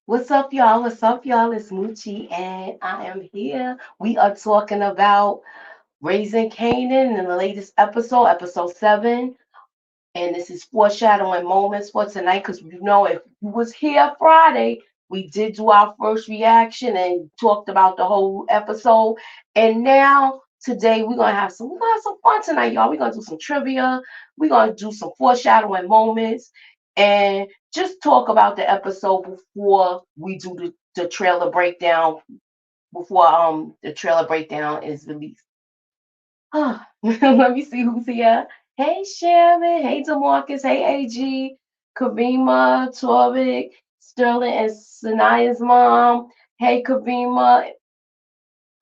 What's up, y'all? What's up, y'all? It's Moochie, and I am here. We are talking about Raising Kanan in the latest episode, episode 7. And this is foreshadowing moments for tonight because if you was here Friday, we did do our first reaction and talked about the whole episode. And now today we're gonna have some fun tonight, y'all. We're gonna do some trivia. We're gonna do some foreshadowing moments and just talk about the episode before we do the trailer breakdown. Before the trailer breakdown is released. Let me see who's here. Hey Sharon, hey Demarcus, hey AG, Karima, Torvik, Sterling, and Sanaya's mom. Hey Karima,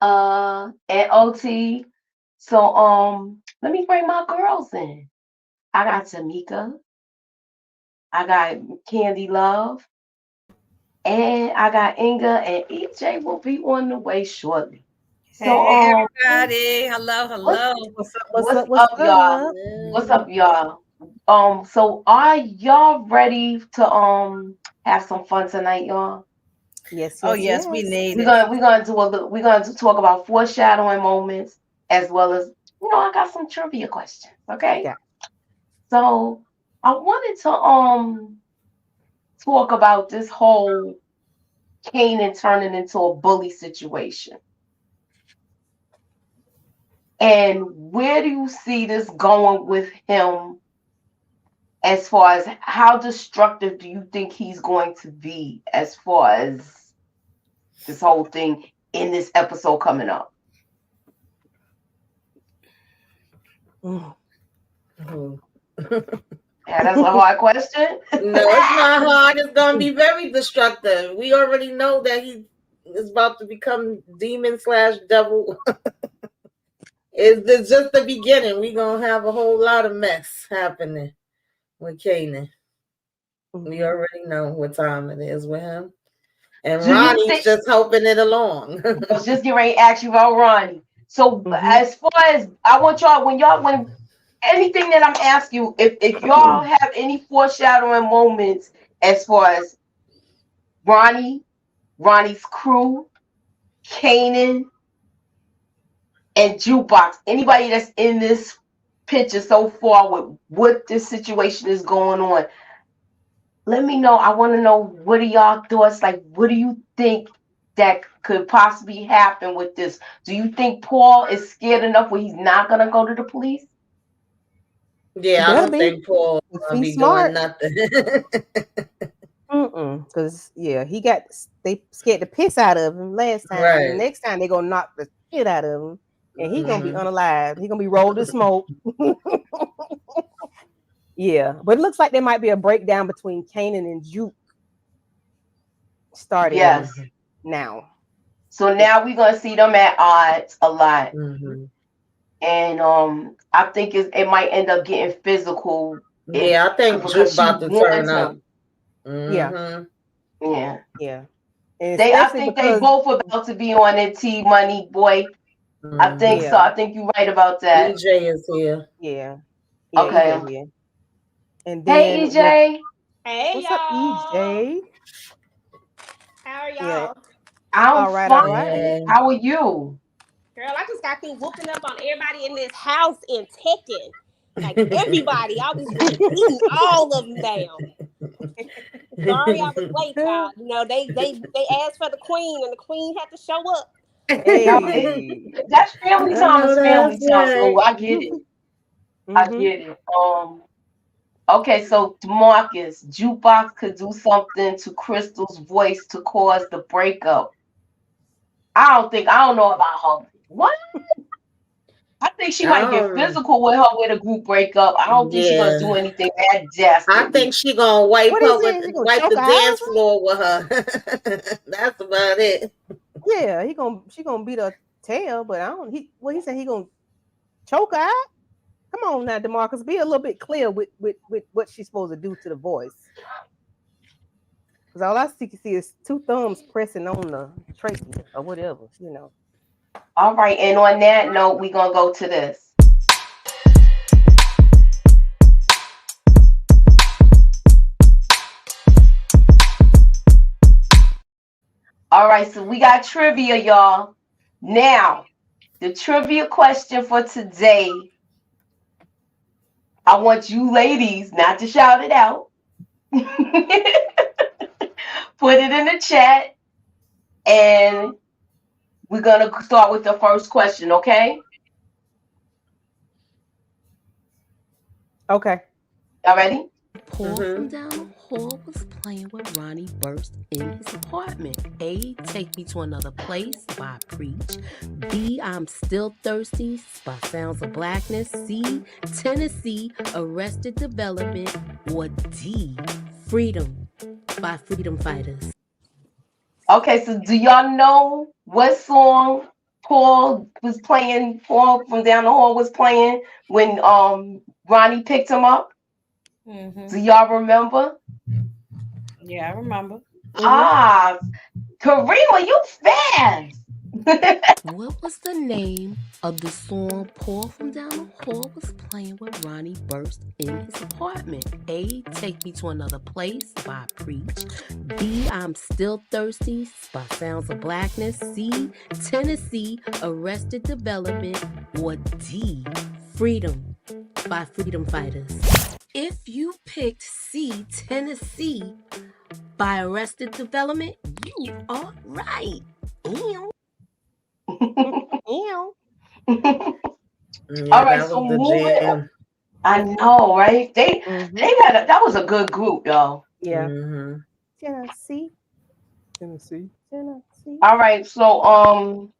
and OT. So let me bring my girls in. I got Tamika, I got Candy Love, and I got Inga, and EJ will be on the way shortly. So Hey everybody. Hello, hello. what's up, y'all? What's up, y'all? So are y'all ready to have some fun tonight, y'all? Yes. Oh yes, we need We're it. gonna talk about foreshadowing moments as well as I got some trivia questions. Okay. Yeah. So I wanted to talk about this whole Kanan turning into a bully situation. And where do you see this going with him as far as how destructive do you think he's going to be as far as this whole thing in this episode coming up? Yeah, that's a hard question. No, it's not hard. It's gonna be very destructive. We already know that he is about to become demon/devil. It's just the beginning. We're gonna have a whole lot of mess happening with Kanan. We already know what time it is with him. And Ronnie's just helping it along. I was just getting ready to ask you about Ronnie. So as far as I want y'all, when anything that I'm asking you, if y'all have any foreshadowing moments as far as Ronnie's crew, Kanan, and Jukebox, anybody that's in this picture so far with what this situation is going on, let me know. I want to know, what are y'all thoughts? Like, what do you think that could possibly happen with this? Do you think Paul is scared enough where he's not gonna go to the police? Yeah, I don't think Paul will be doing nothing. Because they scared the piss out of him last time. Right. And the next time they're gonna knock the shit out of him, and he's gonna be unalive. He's gonna be rolled in smoke. Yeah, but it looks like there might be a breakdown between Kanan and Juke starting now. So now we're gonna see them at odds a lot. And I think it might end up getting physical. Yeah, I think Juke about to turn up. Yeah. And I think they both about to be on their T Money boy. I think so. I think you're right about that. EJ is here. Yeah. Okay. And then EJ. Hey, what's y'all. up, EJ? How are y'all? I'm all right. How are you? Girl, I just got through whooping up on everybody in this house and Tekken. Like everybody, I was just beating all of them down. Sorry, I was late, y'all. They asked for the queen, and the queen had to show up. Hey. That's family time. Is family time. So I get it. I get it. Okay, so Demarcus, Jukebox could do something to Crystal's voice to cause the breakup. I don't know about her. What? I think she might get physical with her with a group breakup. I don't think she's gonna do anything that dastardly. I think she's gonna wipe the dance floor with her. That's about it. Yeah, she gonna beat her tail, but he said he gonna choke her out. Come on now, DeMarcus, be a little bit clear with what she's supposed to do to the voice. Because all I see is two thumbs pressing on the trachea or whatever, All right, and on that note, we're gonna go to this. All right, so we got trivia, y'all. Now, the trivia question for today. I want you ladies not to shout it out. Put it in the chat, and we're gonna start with the first question, okay? Okay. Y'all ready? Paul from down the hall was playing when Ronnie burst in his apartment. A, take me to another place by Preach. B, I'm still thirsty by Sounds of Blackness. C, Tennessee, Arrested Development. Or D, Freedom by Freedom Fighters. Okay, so do y'all know what song Paul from down the hall was playing when Ronnie picked him up? Mm-hmm. Do y'all remember? Yeah, I remember. Ah, Karima, you fast. What was the name of the song Paul from down the hall was playing when Ronnie burst in his apartment? A, Take Me to Another Place by Preach. B, I'm Still Thirsty by Sounds of Blackness. C, Tennessee, Arrested Development. Or D, Freedom by Freedom Fighters. If you picked C, Tennessee by Arrested Development, you are right. Ew. Ew. Yeah, All right, that so was the moving. jam. I know, right? They had that was a good group, y'all. Yeah. Mm-hmm. Tennessee. All right, so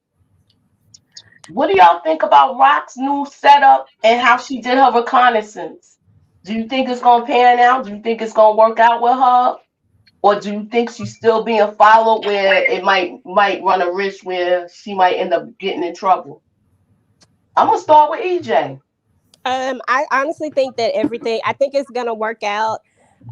what do y'all think about Rock's new setup and how she did her reconnaissance? Do you think it's gonna pan out? Do you think it's gonna work out with her? Or do you think she's still being followed where it might run a risk where she might end up getting in trouble? I'm gonna start with EJ. I honestly think that I think it's gonna work out.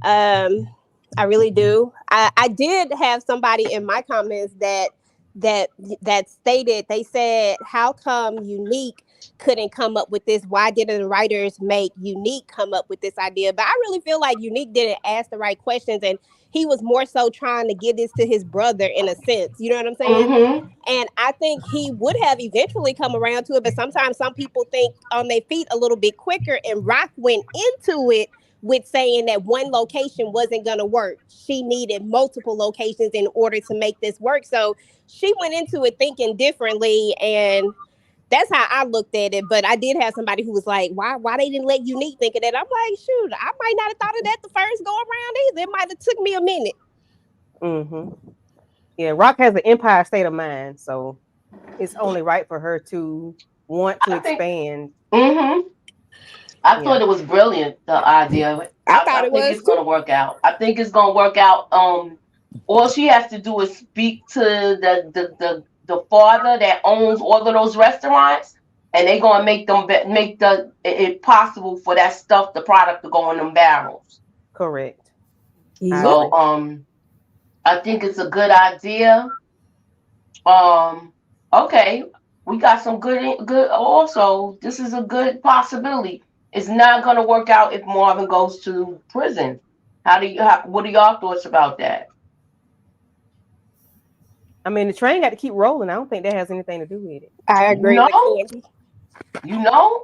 I really do. I did have somebody in my comments that that stated, they said, how come Unique couldn't come up with this? Why didn't the writers make Unique come up with this idea? But I really feel like Unique didn't ask the right questions, and he was more so trying to give this to his brother in a sense. You know what I'm saying? Mm-hmm. And I think he would have eventually come around to it, but sometimes some people think on their feet a little bit quicker. And Rock went into it with saying that one location wasn't going to work. She needed multiple locations in order to make this work. So she went into it thinking differently, and that's how I looked at it. But I did have somebody who was like, why they didn't let Unique think of that? I'm like, shoot, I might not have thought of that the first go around either. It might have took me a minute. Mm-hmm. Yeah, Rock has an Empire State of Mind, so it's only right for her to want to expand. Mm-hmm. I thought it was brilliant, the idea. I thought I it think was it's gonna work out. I think it's gonna work out. All she has to do is speak to the father that owns all of those restaurants, and they're gonna make it possible for that stuff, the product, to go in them barrels. Correct. So I think it's a good idea. Okay, we got some good. Also, this is a good possibility. It's not gonna work out if Marvin goes to prison. What are y'all thoughts about that? I mean, the train got to keep rolling. I don't think that has anything to do with it. I agree with Candy.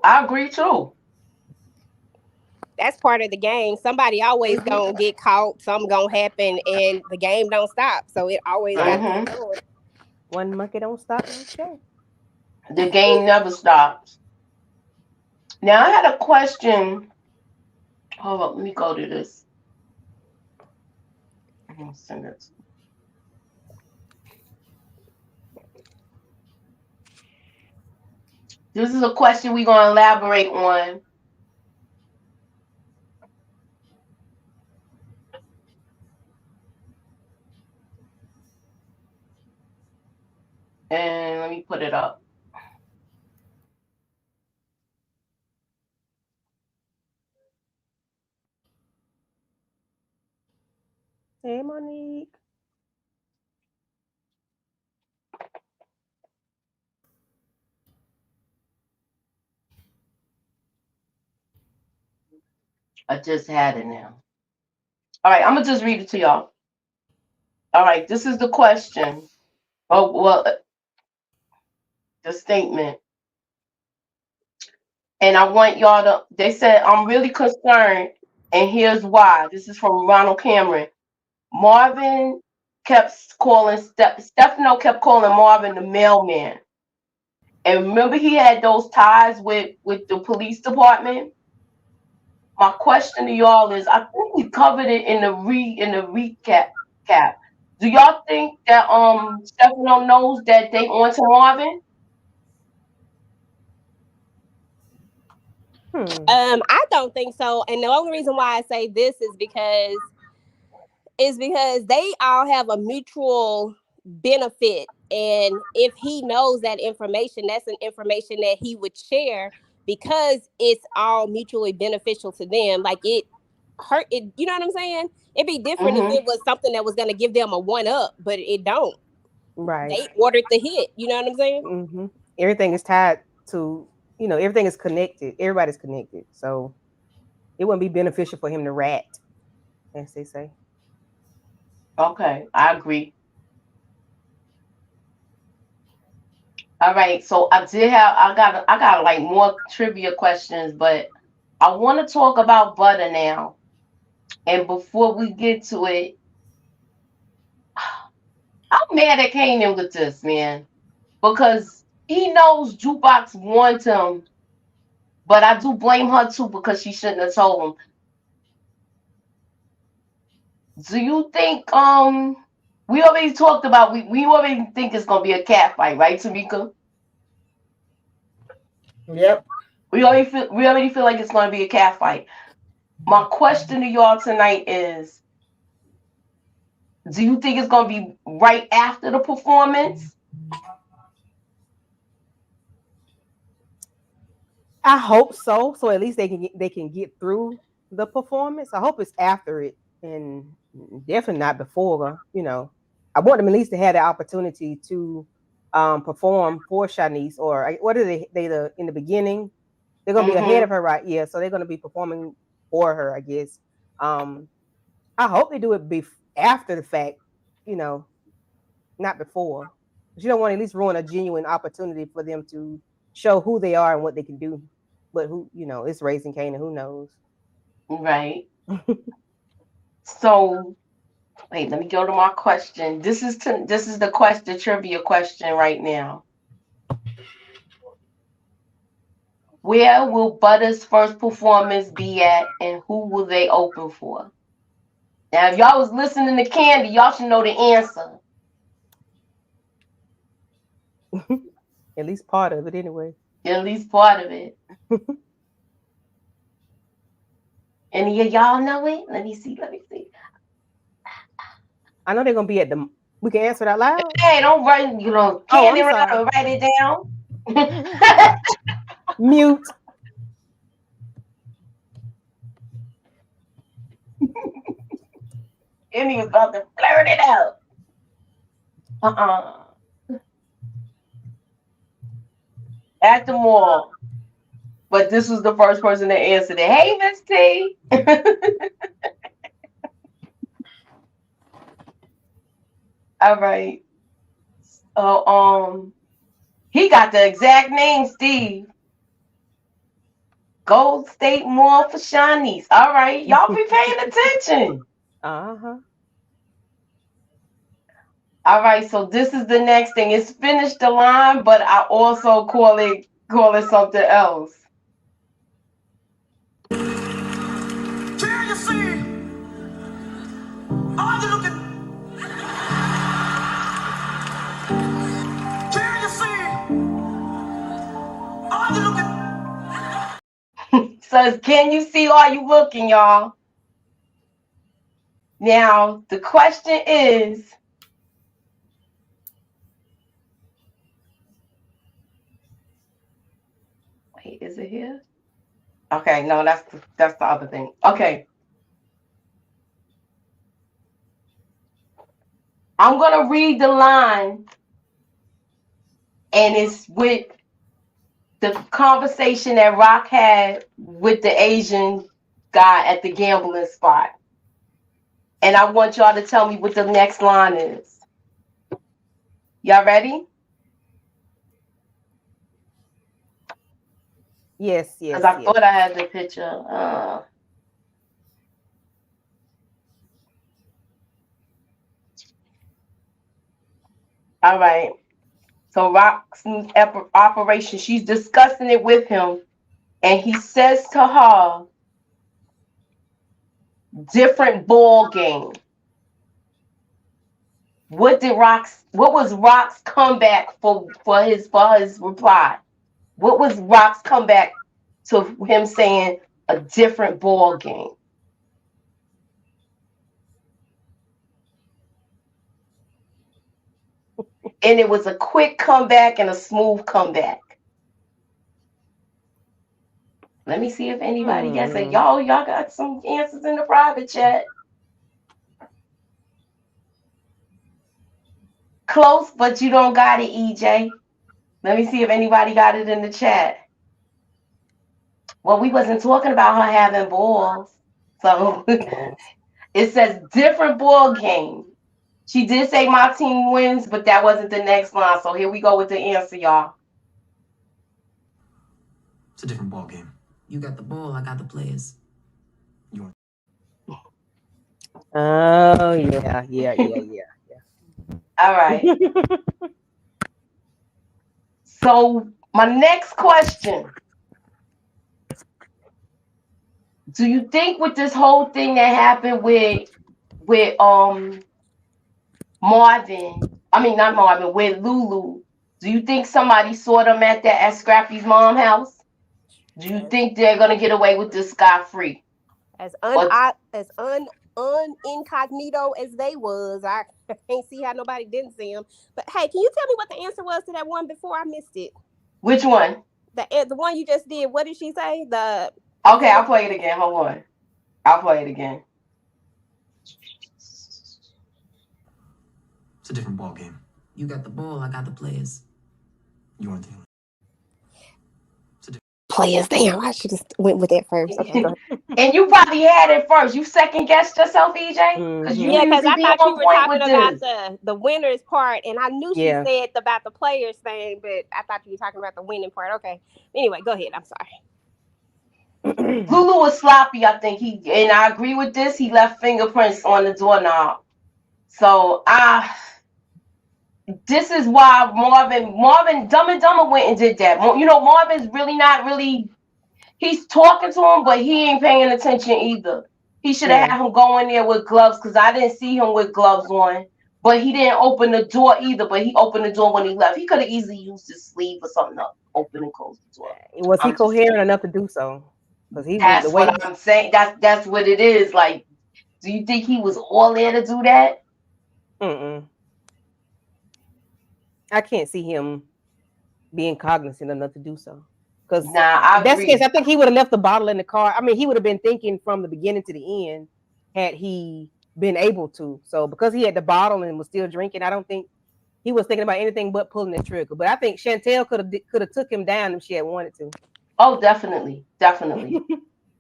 I agree too. That's part of the game. Somebody always gonna get caught. Something gonna happen, and the game don't stop. So it always got to keep going. One monkey don't stop no show. The game never stops. Now I had a question. Hold up, let me go to this. I'm gonna send it. This is a question we're gonna elaborate on. And let me put it up. Hey, Monique. I just had it now. All right, I'm gonna just read it to y'all. All right, this is the question. Oh, well, the statement. And I want y'all to, they said, I'm really concerned, and here's why. This is from Ronald Cameron. Marvin kept calling, Stefano kept calling Marvin the mailman. And remember, he had those ties with the police department. My question to y'all is, I think we covered it in the recap. Do y'all think that Stefano knows that they on to Marvin? I don't think so. And the only reason why I say this is because they all have a mutual benefit. And if he knows that information, that's an information that he would share because it's all mutually beneficial to them. Like it hurt it, you know what I'm saying? It'd be different if it was something that was going to give them a one up, but it don't. Right. They ordered the hit, you know what I'm saying? Mm-hmm. Everything is tied to, everything is connected. Everybody's connected. So it wouldn't be beneficial for him to rat, as they say. Okay, I agree. All right, so I got like more trivia questions, but I want to talk about butter now. And before we get to it, I'm mad at Kanan with this, man, because he knows Jukebox wants him, but I do blame her too because she shouldn't have told him. Do you think we already talked about we already think it's gonna be a cat fight, right, Tamika? Yep. We already feel like it's gonna be a cat fight. My question to y'all tonight is, do you think it's gonna be right after the performance? I hope so. So at least they can get through the performance. I hope it's after it, and definitely not before. I want them at least to have the opportunity to perform for Shanice, or what are they in the beginning? They're gonna be ahead of her, right? Yeah, so they're gonna be performing for her, I guess. I hope they do it after the fact, not before. But you don't want to at least ruin a genuine opportunity for them to show who they are and what they can do. But it's Raising Kanan. Who knows? Right. So wait, let me go to my question. This is the trivia question right now. Where will Butter's first performance be at, and who will they open for? Now, if y'all was listening to Kandi, y'all should know the answer. At least part of it, anyway. At least part of it. Any of y'all know it? Let me see. I know they're gonna be at the. We can answer that loud. Hey, don't write. Kandi, write it down. Mute. And he was about to blurt it out. At the mall. But this was the first person that answered it. Hey, Miss T. All right. So, he got the exact name, Steve. Gold State Mall for Shanice. All right. Y'all be paying attention. Uh-huh. All right. So this is the next thing. It's Finish the Line, but I also call it something else. Can you see? Are you looking? Can you see? Are you looking? Says, can you see? Are you looking, y'all? Now, the question is, wait, is it here? Okay, no, that's the other thing. Okay. I'm going to read the line, and it's with the conversation that Rock had with the Asian guy at the gambling spot. And I want y'all to tell me what the next line is. Y'all ready? Yes. Because I thought I had the picture. All right. So Rock's new operation, she's discussing it with him. And he says to her, different ball game. What was Rock's comeback for his reply? What was Rock's comeback to him saying a different ball game? And it was a quick comeback and a smooth comeback. Let me see if anybody gets it. Y'all got some answers in the private chat. Close, but you don't got it, EJ. Let me see if anybody got it in the chat. Well, we wasn't talking about her having balls. So it says different ball game. She did say my team wins, but that wasn't the next line. So here we go with the answer, y'all. It's a different ball game. You got the ball, I got the players. Oh yeah. All right. So my next question. Do you think with this whole thing that happened with Marvin, I mean not Marvin, with Lulu, do you think somebody saw them at Scrappy's mom's house? Do you think they're gonna get away with this scot-free? As incognito as they was, I can't see how nobody didn't see him. But hey, can you tell me what the answer was to that one before I missed it? Which one? The one you just did. What did she say? Okay, I'll play it again. Hold on. I'll play it again. It's a different ball game. You got the ball, I got the players. You weren't the only. Players. Damn, I should have went with that first. Okay, go ahead. And you probably had it first. You second guessed yourself, EJ? Because Yeah, because I thought you were talking about the winners part, and I knew she said about the players thing, but I thought you were talking about the winning part. Okay. Anyway, go ahead. I'm sorry. Lulu was sloppy, I think. And I agree with this. He left fingerprints on the doorknob. So this is why Marvin Dumb and Dumber went and did that. You know, Marvin's he's talking to him, but he ain't paying attention either. He should have had him go in there with gloves, because I didn't see him with gloves on. But he didn't open the door either, but he opened the door when he left. He could have easily used his sleeve or something to open and close the door. Was he coherent enough to do so? That's what I'm saying. That's what it is. Like, do you think he was all there to do that? I can't see him being cognizant enough to do so. Because that's the case. I think he would have left the bottle in the car. I mean, he would have been thinking from the beginning to the end had he been able to. So because he had the bottle and was still drinking, I don't think he was thinking about anything but pulling the trigger. But I think Chantel could have took him down if she had wanted to. Oh, definitely.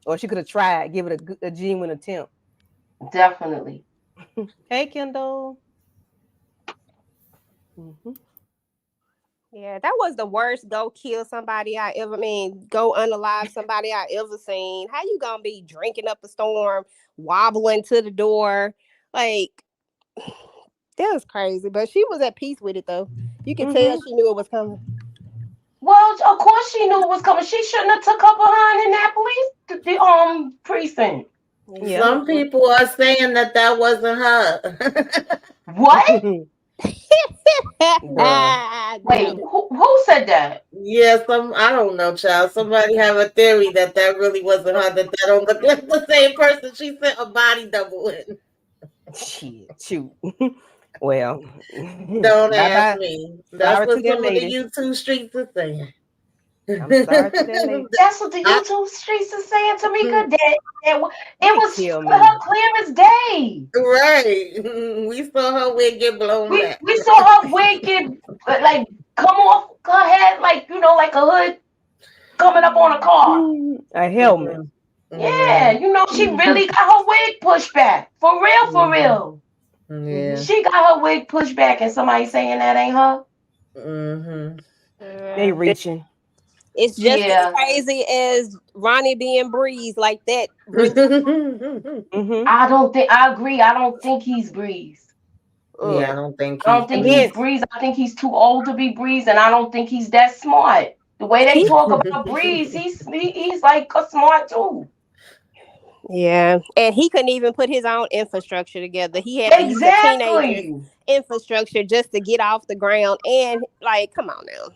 Or she could have tried, give it a genuine attempt. Definitely. Hey, Kendall. Yeah, that was the worst go kill somebody go unalive somebody I ever seen. How you gonna be drinking up a storm, wobbling to the door? Like, that was crazy. But she was at peace with it, though. You can tell she knew it was coming. Well, of course she knew it was coming. She shouldn't have took her behind in that precinct. Yeah. Some people are saying that wasn't her. What? Wait, who said that? Yeah, I don't know, child. Somebody have a theory that really wasn't her. That don't look like the same person she sent a body double in. Shoot. Well, don't ask me. That's what some of the YouTube streets are saying. I'm sorry to that lady. That's what the YouTube streets are saying, Tamika. It was her clear as day. Right. We saw her wig get blown back. We saw her wig get come off her head like a hood coming up on a car. A helmet. Yeah, she really got her wig pushed back. For real. Yeah. She got her wig pushed back, and somebody saying that ain't her. They reaching. It's just as crazy as Ronnie being Breeze like that. I don't think. I agree. I don't think he's Breeze. Yeah, I don't think. I don't think he's Breeze. I think he's too old to be Breeze, and I don't think he's that smart. The way they talk about Breeze, he's like a smart too. Yeah, and he couldn't even put his own infrastructure together. He had to use a teenager's infrastructure just to get off the ground. And like, come on now.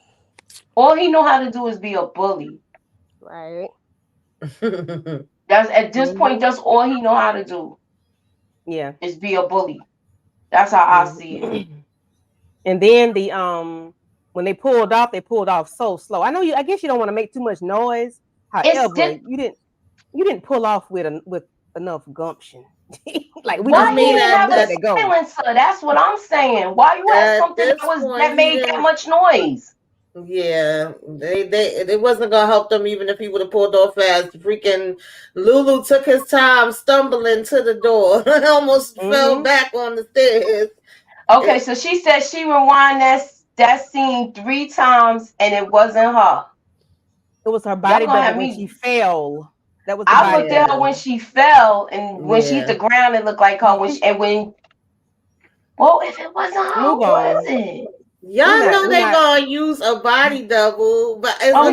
All he know how to do is be a bully. Right. That's at this point. That's all he know how to do. Yeah, is be a bully. That's how I see it. And then when they pulled off so slow. I know I guess you don't want to make too much noise. However, you didn't pull off with enough gumption. Like we why just you didn't have a silencer? That's what I'm saying. Why you had something that made that much noise? Yeah, they wasn't gonna help them even if he would have pulled off fast. Freaking Lulu took his time stumbling to the door, almost fell back on the stairs. Okay, so she said she rewind that scene 3 times and it wasn't her. It was her body double when she fell. That was. I looked at her when she fell, and when she hit the ground, it looked like her. Well, if it wasn't her, what is it? Y'all know they gonna use a body double, but it's so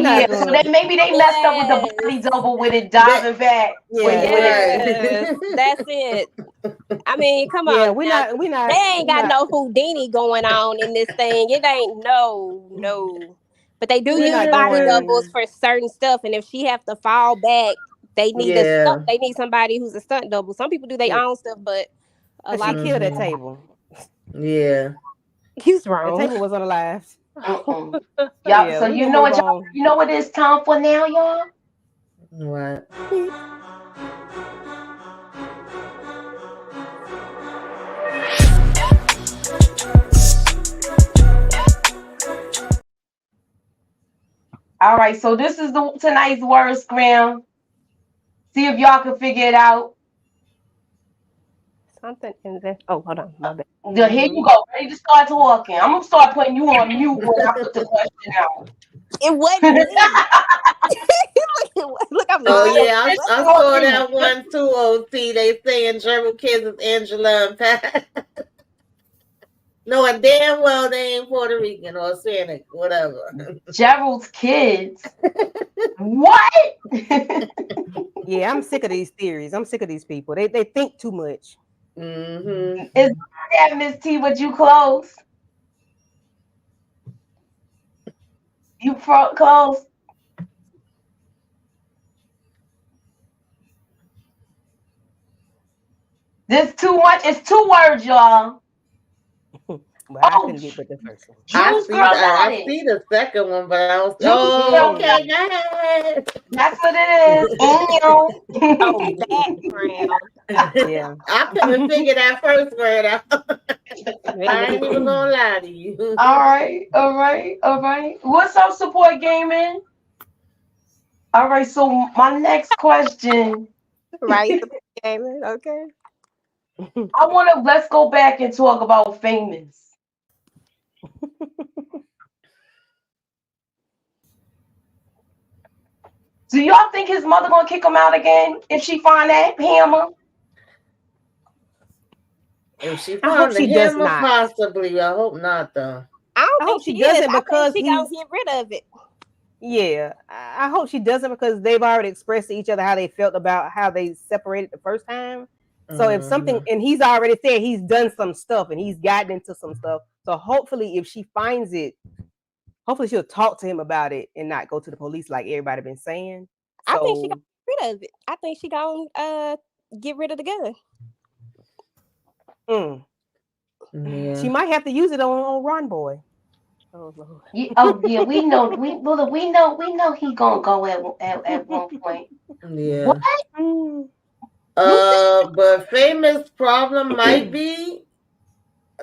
maybe they messed up with the body double with it diving back. That's it. I mean, come on. We not. They ain't got no Houdini going on in this thing. It ain't no. But they do use body doubles for certain stuff, and if she have to fall back, they need they need somebody who's a stunt double. Some people do their own stuff, but a lot she killed that table. Yeah. He's wrong. The table was unalive. So you know what it's time for now, y'all? What? All right, so this is tonight's word scram. See if y'all can figure it out. Something in this. Oh, hold on. My bad. Here you go. Ready to start talking. I'm gonna start putting you on mute when I put the question out. It wasn't. Look, I'm I saw that one too. OT, they saying Gerald kids is Angela and Pat. Knowing damn well they ain't Puerto Rican or Hispanic, whatever. Gerald's kids. What? Yeah, I'm sick of these theories. I'm sick of these people. They think too much. Is that Miss T? Would you close? You close? This too much. It's 2 words, y'all. Well, I couldn't get with the first one. I see the second one, but I don't. Okay, go ahead. That's what it is. Background. Yeah, I couldn't figure that first word out. I ain't even gonna lie to you. All right. What's up, support gaming? All right. So my next question. Right, gaming. Okay. Let's go back and talk about Famous. Do y'all think his mother gonna kick him out again if she find that hammer? If she found the hammer, possibly. I hope not, though. I don't think she doesn't because she gonna get rid of it. Yeah, I hope she doesn't because they've already expressed to each other how they felt about how they separated the first time. So if something, and he's already said he's done some stuff and he's gotten into some stuff. So hopefully if she finds it, hopefully she'll talk to him about it and not go to the police like everybody been saying. So, I think she gonna get rid of it. I think she gonna get rid of the gun. Yeah. She might have to use it on Ron Boy. Oh Lord. Yeah, we know he gonna go at one point. Yeah. What? But Famous problem might be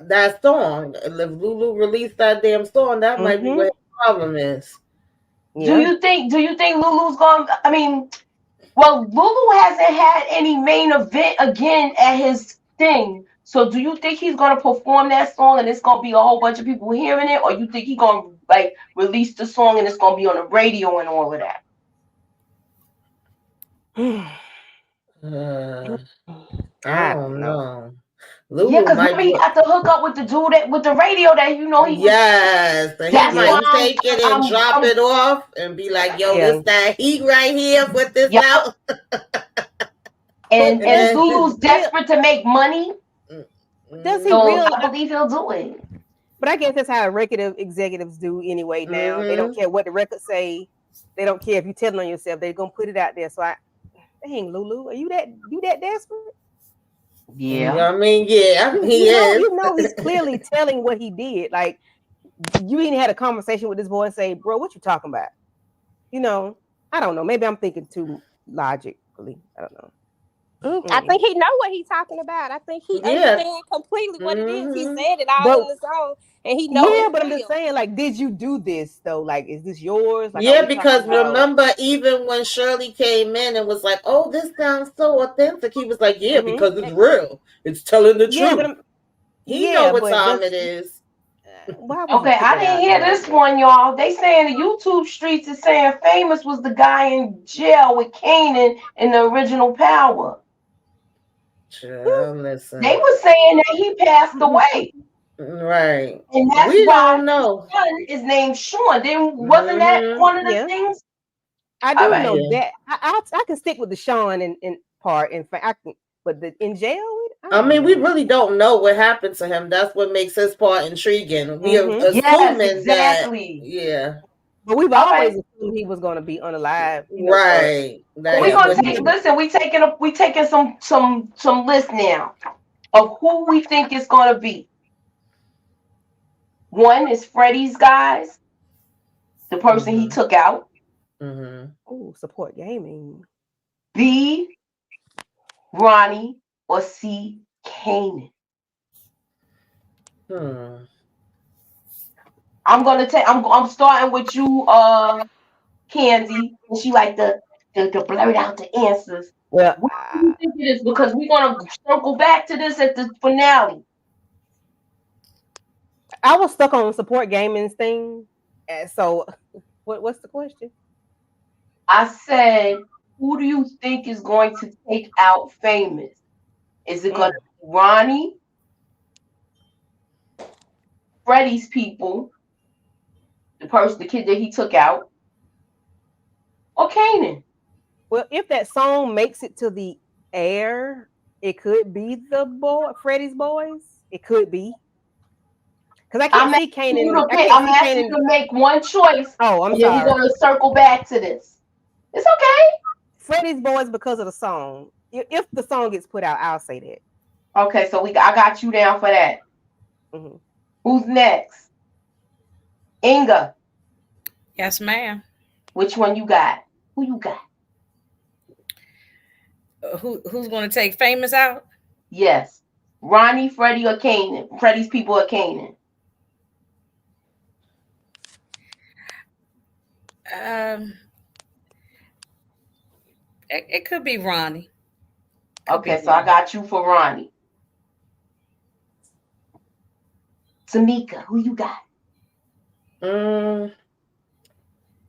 that song. If Lulu released that damn song, that might be what the problem is. Yeah. Do you think Lulu's gonna? I mean, well, Lulu hasn't had any main event again at his thing. So do you think he's gonna perform that song and it's gonna be a whole bunch of people hearing it, or you think he's gonna like release the song and it's gonna be on the radio and all of that? I don't know. Yeah, Lulu because might maybe he got to hook up with the dude with the radio that he was. Yes, he That's might why take it and drop it off and be like, "Yo, this that heat right here. Put this out." And Lulu's desperate to make money. Does he So really? I believe he'll do it. But I guess that's how executives do anyway now. They don't care what the records say. They don't care if you're telling on yourself. They're gonna put it out there. So dang, Lulu, are you that desperate? Yeah. I mean, yeah, he is. You know he's clearly telling what he did. Like, you even had a conversation with this boy and say, bro, what you talking about? You know, I don't know. Maybe I'm thinking too logically. I don't know. I think he know what he's talking about. I think he understands completely what it is. He said it all in the song, and he knows. Yeah, but I'm just saying, like, did you do this though? Like, is this yours? Like, yeah, because remember, even when Shirley came in and was like, "Oh, this sounds so authentic," he was like, "Yeah, because it's real. It's telling the truth." He know what time it is. Okay, I didn't hear this one, y'all. They saying the YouTube streets is saying Famous was the guy in jail with Kanan in the original Power. Listen. They were saying that he passed away. Right. And that's we why don't know. His son is named Sean. Then wasn't that one of the things? I do know that. I can stick with the Sean and part. In fact, I can, but in jail. I mean, we really don't know what happened to him. That's what makes his part intriguing. We are assuming that. Yeah. But we've always assumed he was going to be unalive. Right. We're gonna take. Listen, we taking some list now of who we think it's gonna be. One is Freddie's guys, the person he took out. Oh, support gaming. B, Ronnie, or C, Kanan. I'm starting with you, Candy, and she like to blurt out the answers. Well, what do you think it is? Because we're gonna circle back to this at the finale. I was stuck on support gaming's thing. So, what's the question? I said, who do you think is going to take out Famous? Is it going to be Ronnie, Freddie's people, the kid that he took out, or Kanan? Well, if that song makes it to the air, it could be Freddie's boys. It could be. Because I can't see Kanan. I'm asking you to make one choice. Oh, I'm sorry. Then we're going to circle back to this. It's okay. Freddie's boys because of the song. If the song gets put out, I'll say that. Okay, so I got you down for that. Who's next? Inga. Yes, ma'am. Which one you got? Who you got? Who's going to take Famous out? Yes. Ronnie, Freddie, or Kanan? Freddie's people or Kanan? It could be Ronnie. Okay, so I got you for Ronnie. Tamika, who you got?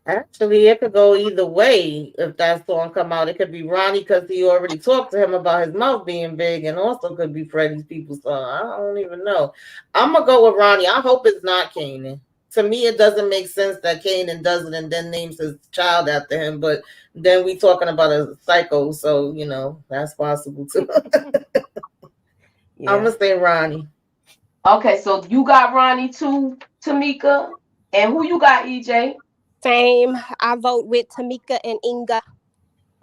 Actually, it could go either way. If that song come out, it could be Ronnie because he already talked to him about his mouth being big, and also could be Freddie's people song. I don't even know. I'm gonna go with Ronnie. I hope it's not Kanan. To me, it doesn't make sense that Kanan does it and then names his child after him. But then we talking about a psycho, so you know that's possible too. I'm gonna say Ronnie. Okay, so you got Ronnie too, Tamika, and who you got, EJ? Same. I vote with Tamika and Inga.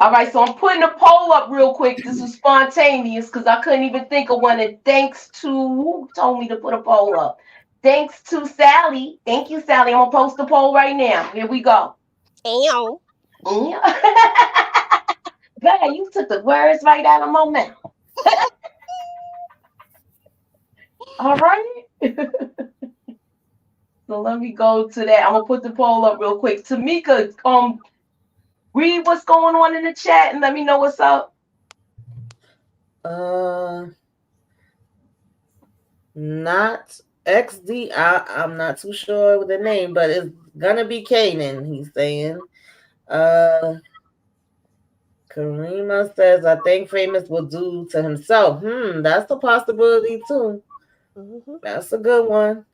All right, so I'm putting a poll up real quick. This is spontaneous because I couldn't even think of one. And thanks to who told me to put a poll up? Thanks to Sally. Thank you, Sally. I'm gonna post the poll right now. Here we go. Ew. Man, you took the words right out of my mouth. All right. So let me go to that. I'm gonna put the poll up real quick. Tamika, read what's going on in the chat and let me know what's up. Not XD. I'm not too sure with the name, but it's gonna be Kanan. He's saying. Karima says, I think Famous will do to himself. That's a possibility too. Mm-hmm. That's a good one.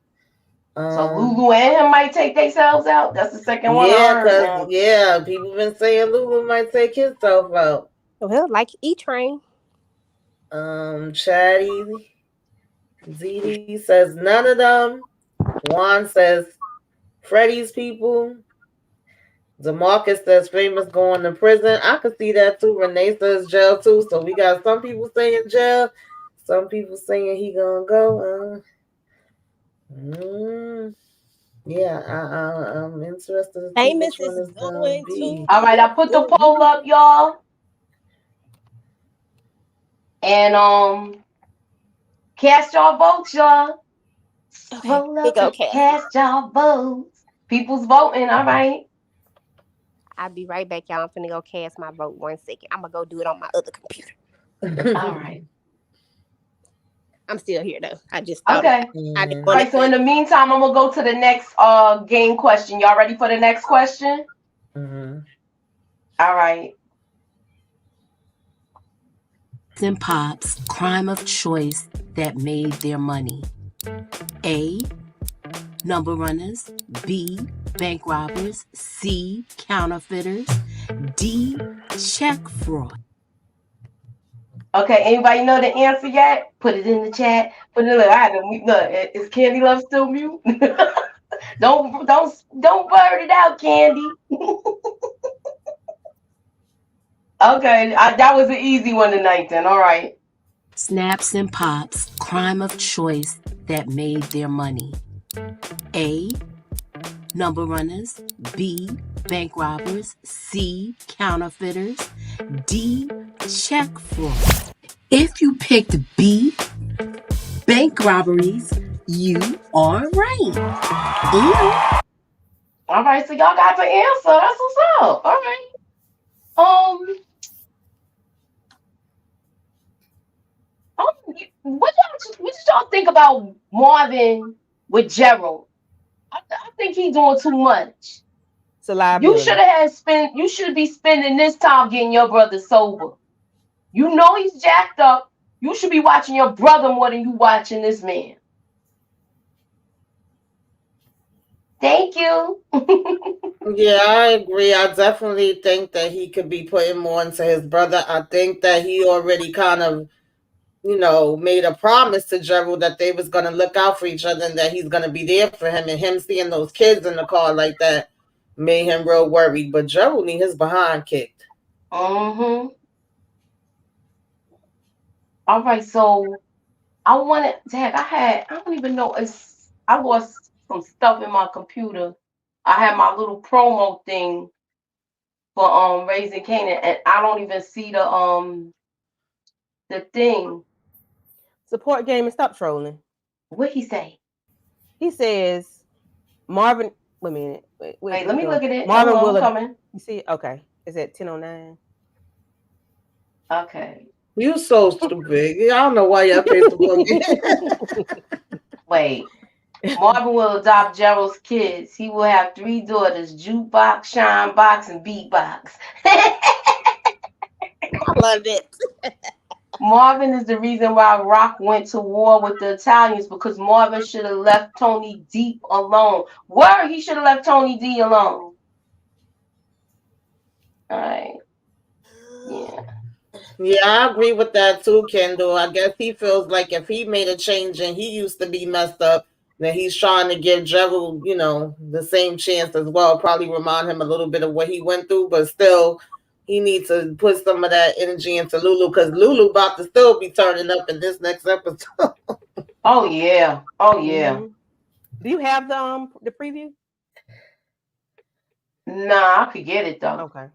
So Lulu and him might take themselves out. That's the second one I heard. Yeah, people been saying Lulu might take himself out. Well, like E-Train. Chatty ZD says none of them. Juan says Freddie's people. DeMarcus says Famous going to prison. I could see that too. Renee says jail too. So we got some people saying jail, some people saying he gonna go. Yeah, I'm interested to see Famous which one is is gonna going be. All right, I put the poll up, y'all. And cast y'all votes, y'all. Okay, Roll we up go, and Cass. cast y'all votes. People's voting, all right. I'll be right back, y'all. I'm finna go cast my vote 1 second. I'm gonna go do it on my other computer. All right. I'm still here though. I just thought Okay. I didn't All want right, so in the meantime, I'm gonna go to the next game question. Y'all ready for the next question? Mm-hmm. All right. And Pop's crime of choice that made their money. A. Number runners. B. Bank robbers. C. Counterfeiters. D. Check fraud. Okay, anybody know the answer yet? Put it in the chat. Put it in the I had to mute. Look, is Candy Love still mute? don't blurt it out, Candy. Okay, that was an easy one tonight then. All right. Snaps and Pops crime of choice that made their money. A. Number runners. B. Bank robbers. C. Counterfeiters. D. Check fraud. If you picked B, bank robberies, you are right. All right, so y'all got the answer. That's what's up. All right. What did y'all think about Marvin with Gerald? I think he's doing too much. It's a liability. You should be spending this time getting your brother sober. You know he's jacked up. You should be watching your brother more than you watching this man. Thank you. Yeah, I agree. I definitely think that he could be putting more into his brother. I think that he already kind of, made a promise to Gerald that they was going to look out for each other and that he's going to be there for him. And him seeing those kids in the car like that made him real worried. But Gerald need his behind kicked. Mm-hmm. All right, so I wanted, Dad, I don't even know, I lost some stuff in my computer. I had my little promo thing for Raising Kanan, and I don't even see the thing. Support game and stop trolling. What he say? He says Marvin. Wait a minute. Wait, let me look at it. Marvin Hold on, will. coming. You see? Okay. Is it 10:09? Okay. You so stupid. I don't know why y'all Facebook. Wait. Marvin will adopt Gerald's kids. He will have 3 daughters: Jukebox, Shine Box, and Beatbox. I love it. Marvin is the reason why Rock went to war with the Italians, because Marvin should have left Tony D alone. He should have left Tony D alone. All right. Yeah. Yeah, I agree with that too, Kendall. I guess he feels like if he made a change and he used to be messed up, then he's trying to give Gerald, the same chance as well. Probably remind him a little bit of what he went through, but still, he needs to put some of that energy into Lulu, because Lulu about to still be turning up in this next episode. Oh yeah. Oh yeah. Mm-hmm. Do you have the preview? Nah, I could get it though. Okay.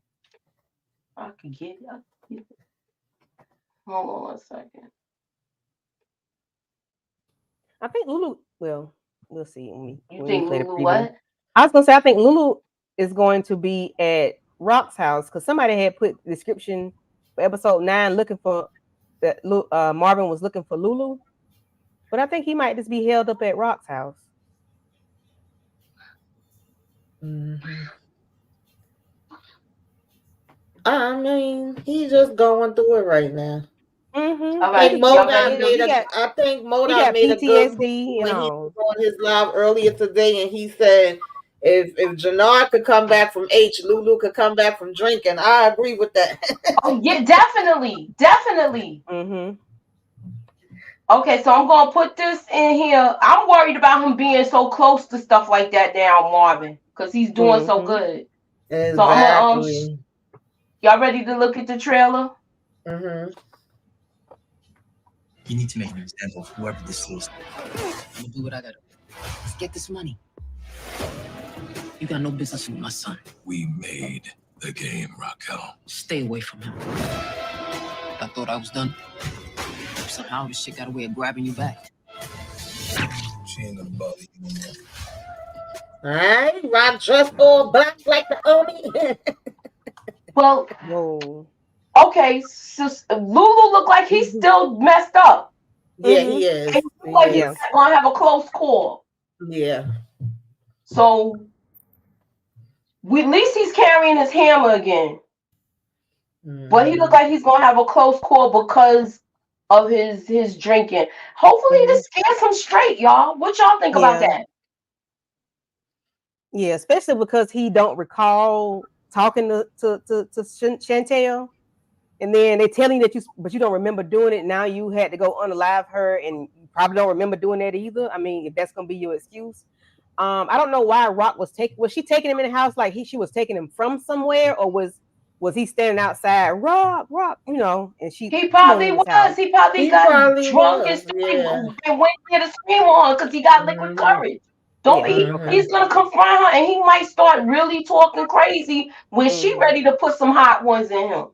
I could get it. Hold on 1 second. I think Lulu. Well, we'll see. You think Lulu what? I was gonna say I think Lulu is going to be at Rock's house, because somebody had put the description for episode 9 looking for that. Marvin was looking for Lulu. But I think he might just be held up at Rock's house. Mm-hmm. I mean, he's just going through it right now. Mm-hmm. All right, I think y'all ready to? I think Modot He got made a good PTSD when and he all. was on his live earlier today, and he said if Jannar could come back from H, Lulu could come back from drinking. I agree with that. Oh yeah, definitely. Mm-hmm. Okay, so I'm gonna put this in here. I'm worried about him being so close to stuff like that now, Marvin, because he's doing so good. Exactly. So I'm gonna y'all ready to look at the trailer? Mm-hmm. You need to make an example of whoever this is. I'm gonna do what I gotta. Let's get this money. You got no business with my son. We made the game, Raquel. Stay away from him. I thought I was done. Somehow this shit got a way of grabbing you back. She ain't gonna bother you no more. Alright, Rock dressed all black like the Oni. Well, Whoa. okay, so Lulu look like he's still messed up. Yeah, he is. And he look like he's gonna have a close call. Yeah. So at least he's carrying his hammer again. But he look like he's gonna have a close call because of his drinking. Hopefully this gets him straight, y'all. What y'all think about that? Yeah, especially because he don't recall talking to Chantel, and then they're telling you that you don't remember doing it. Now you had to go unalive her, and you probably don't remember doing that either. I mean, if that's gonna be your excuse. I don't know why Rock was she taking him in the house like she was taking him from somewhere, or was he standing outside? Rock, you know, and he probably was. He probably got drunk and went there to scream on her because he got liquid courage. He's gonna confront her, and he might start really talking crazy when she ready to put some hot ones in him.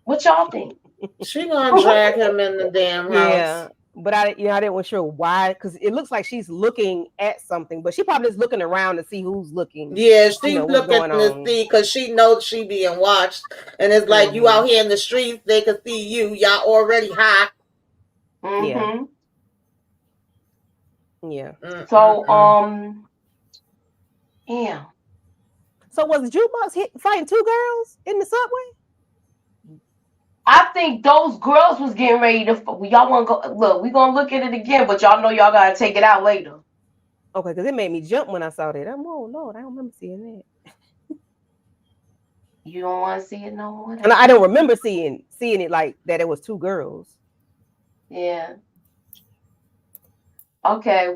What y'all think? She gonna drag him in the damn house. Yeah, but I didn't sure why, because it looks like she's looking at something, but she probably is looking around to see who's looking. Yeah, she's looking to see because she knows she being watched, and it's like you out here in the streets, they can see you. Y'all already high. Yeah. Yeah. So yeah. So was Jukebox fighting two girls in the subway? I think those girls was getting ready to. Y'all want to go? Look, we gonna look at it again, but y'all know y'all gotta take it out later. Okay, because it made me jump when I saw that. Oh Lord, I don't remember seeing that. You don't want to see it no more? And I don't remember seeing it like that. It was two girls. Yeah. Okay.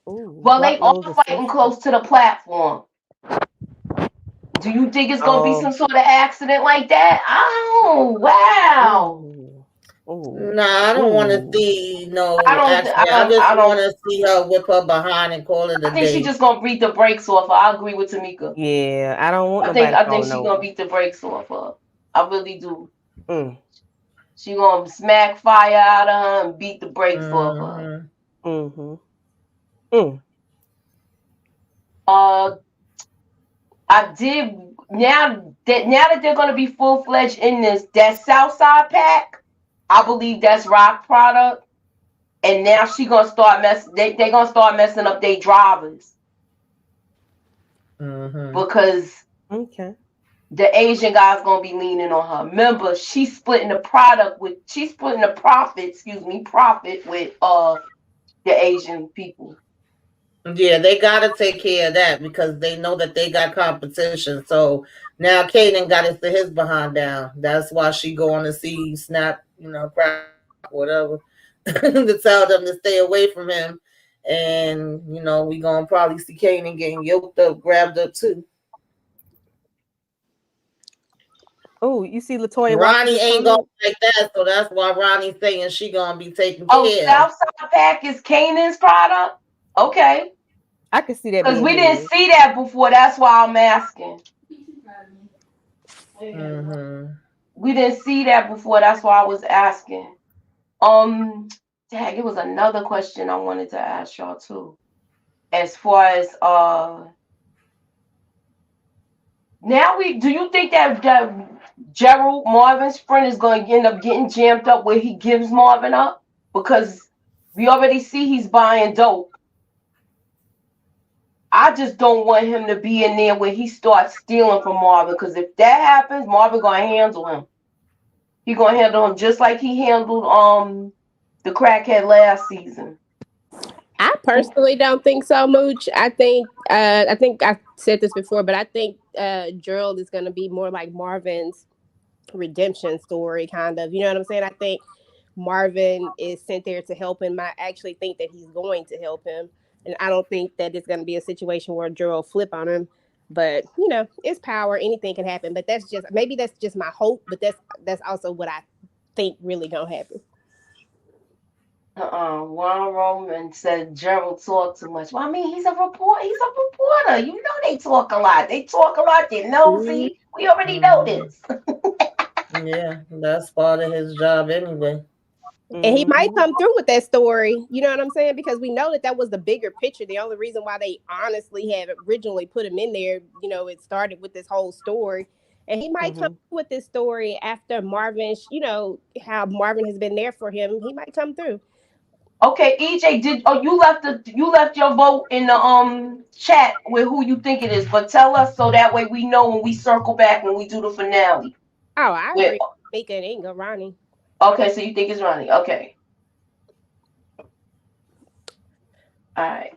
Well, they all fighting close to the platform. Do you think it's gonna be some sort of accident like that? Oh, wow. Nah, I don't want to see no accident. I just want to see her whip her behind and call it a day. I think she's just gonna beat the brakes off her. I agree with Tamika. Yeah, I don't want. I think she's gonna beat the brakes off her. I really do. She gonna smack fire out of her and beat the brakes off her. I did now that they're gonna be full-fledged in that Southside pack. I believe that's Rock product, and now she gonna start they gonna start messing up their drivers because the Asian guy's gonna be leaning on her. Remember, she's splitting the profit with the Asian people. Yeah, they gotta take care of that because they know that they got competition. So now Kanan got to sit his behind down. That's why she going to see Snap, Crack, whatever, to tell them to stay away from him. And we gonna probably see Kanan getting yoked up, grabbed up too. Oh, you see Latoya. Ronnie ain't going like that, so that's why Ronnie's saying she gonna be taken care. Oh, Southside Pack is Kanan's product. Okay, I can see that because we didn't see that before. That's why I'm asking. We didn't see that before. That's why I was asking. It was another question I wanted to ask y'all too. As far as Now do you think that Gerald, Marvin's friend, is going to end up getting jammed up where he gives Marvin up? Because we already see he's buying dope. I just don't want him to be in there where he starts stealing from Marvin, because if that happens, Marvin going to handle him. He going to handle him just like he handled the crackhead last season. I personally don't think so, Mooch. I think I said this before, but I think Gerald is going to be more like Marvin's redemption story, kind of. You know what I'm saying? I think Marvin is sent there to help him. I actually think that he's going to help him, and I don't think that it's going to be a situation where Gerald flip on him. But you know, it's power; anything can happen. But that's just my hope. But that's also what I think really gonna happen. Juan Roman said Gerald talked too much. Well, I mean, he's a reporter. You know they talk a lot. They're nosy. We already know this. Yeah, that's part of his job anyway. And he might come through with that story. You know what I'm saying? Because we know that was the bigger picture. The only reason why they honestly had originally put him in there, you know, it started with this whole story. And he might come through with this story after Marvin, you know, how Marvin has been there for him. He might come through. Okay, EJ, you left your vote in the chat with who you think it is, but tell us so that way we know when we circle back when we do the finale. Oh, I agree. Mika and Inga, Ronnie. Okay, so you think it's Ronnie? Okay. All right.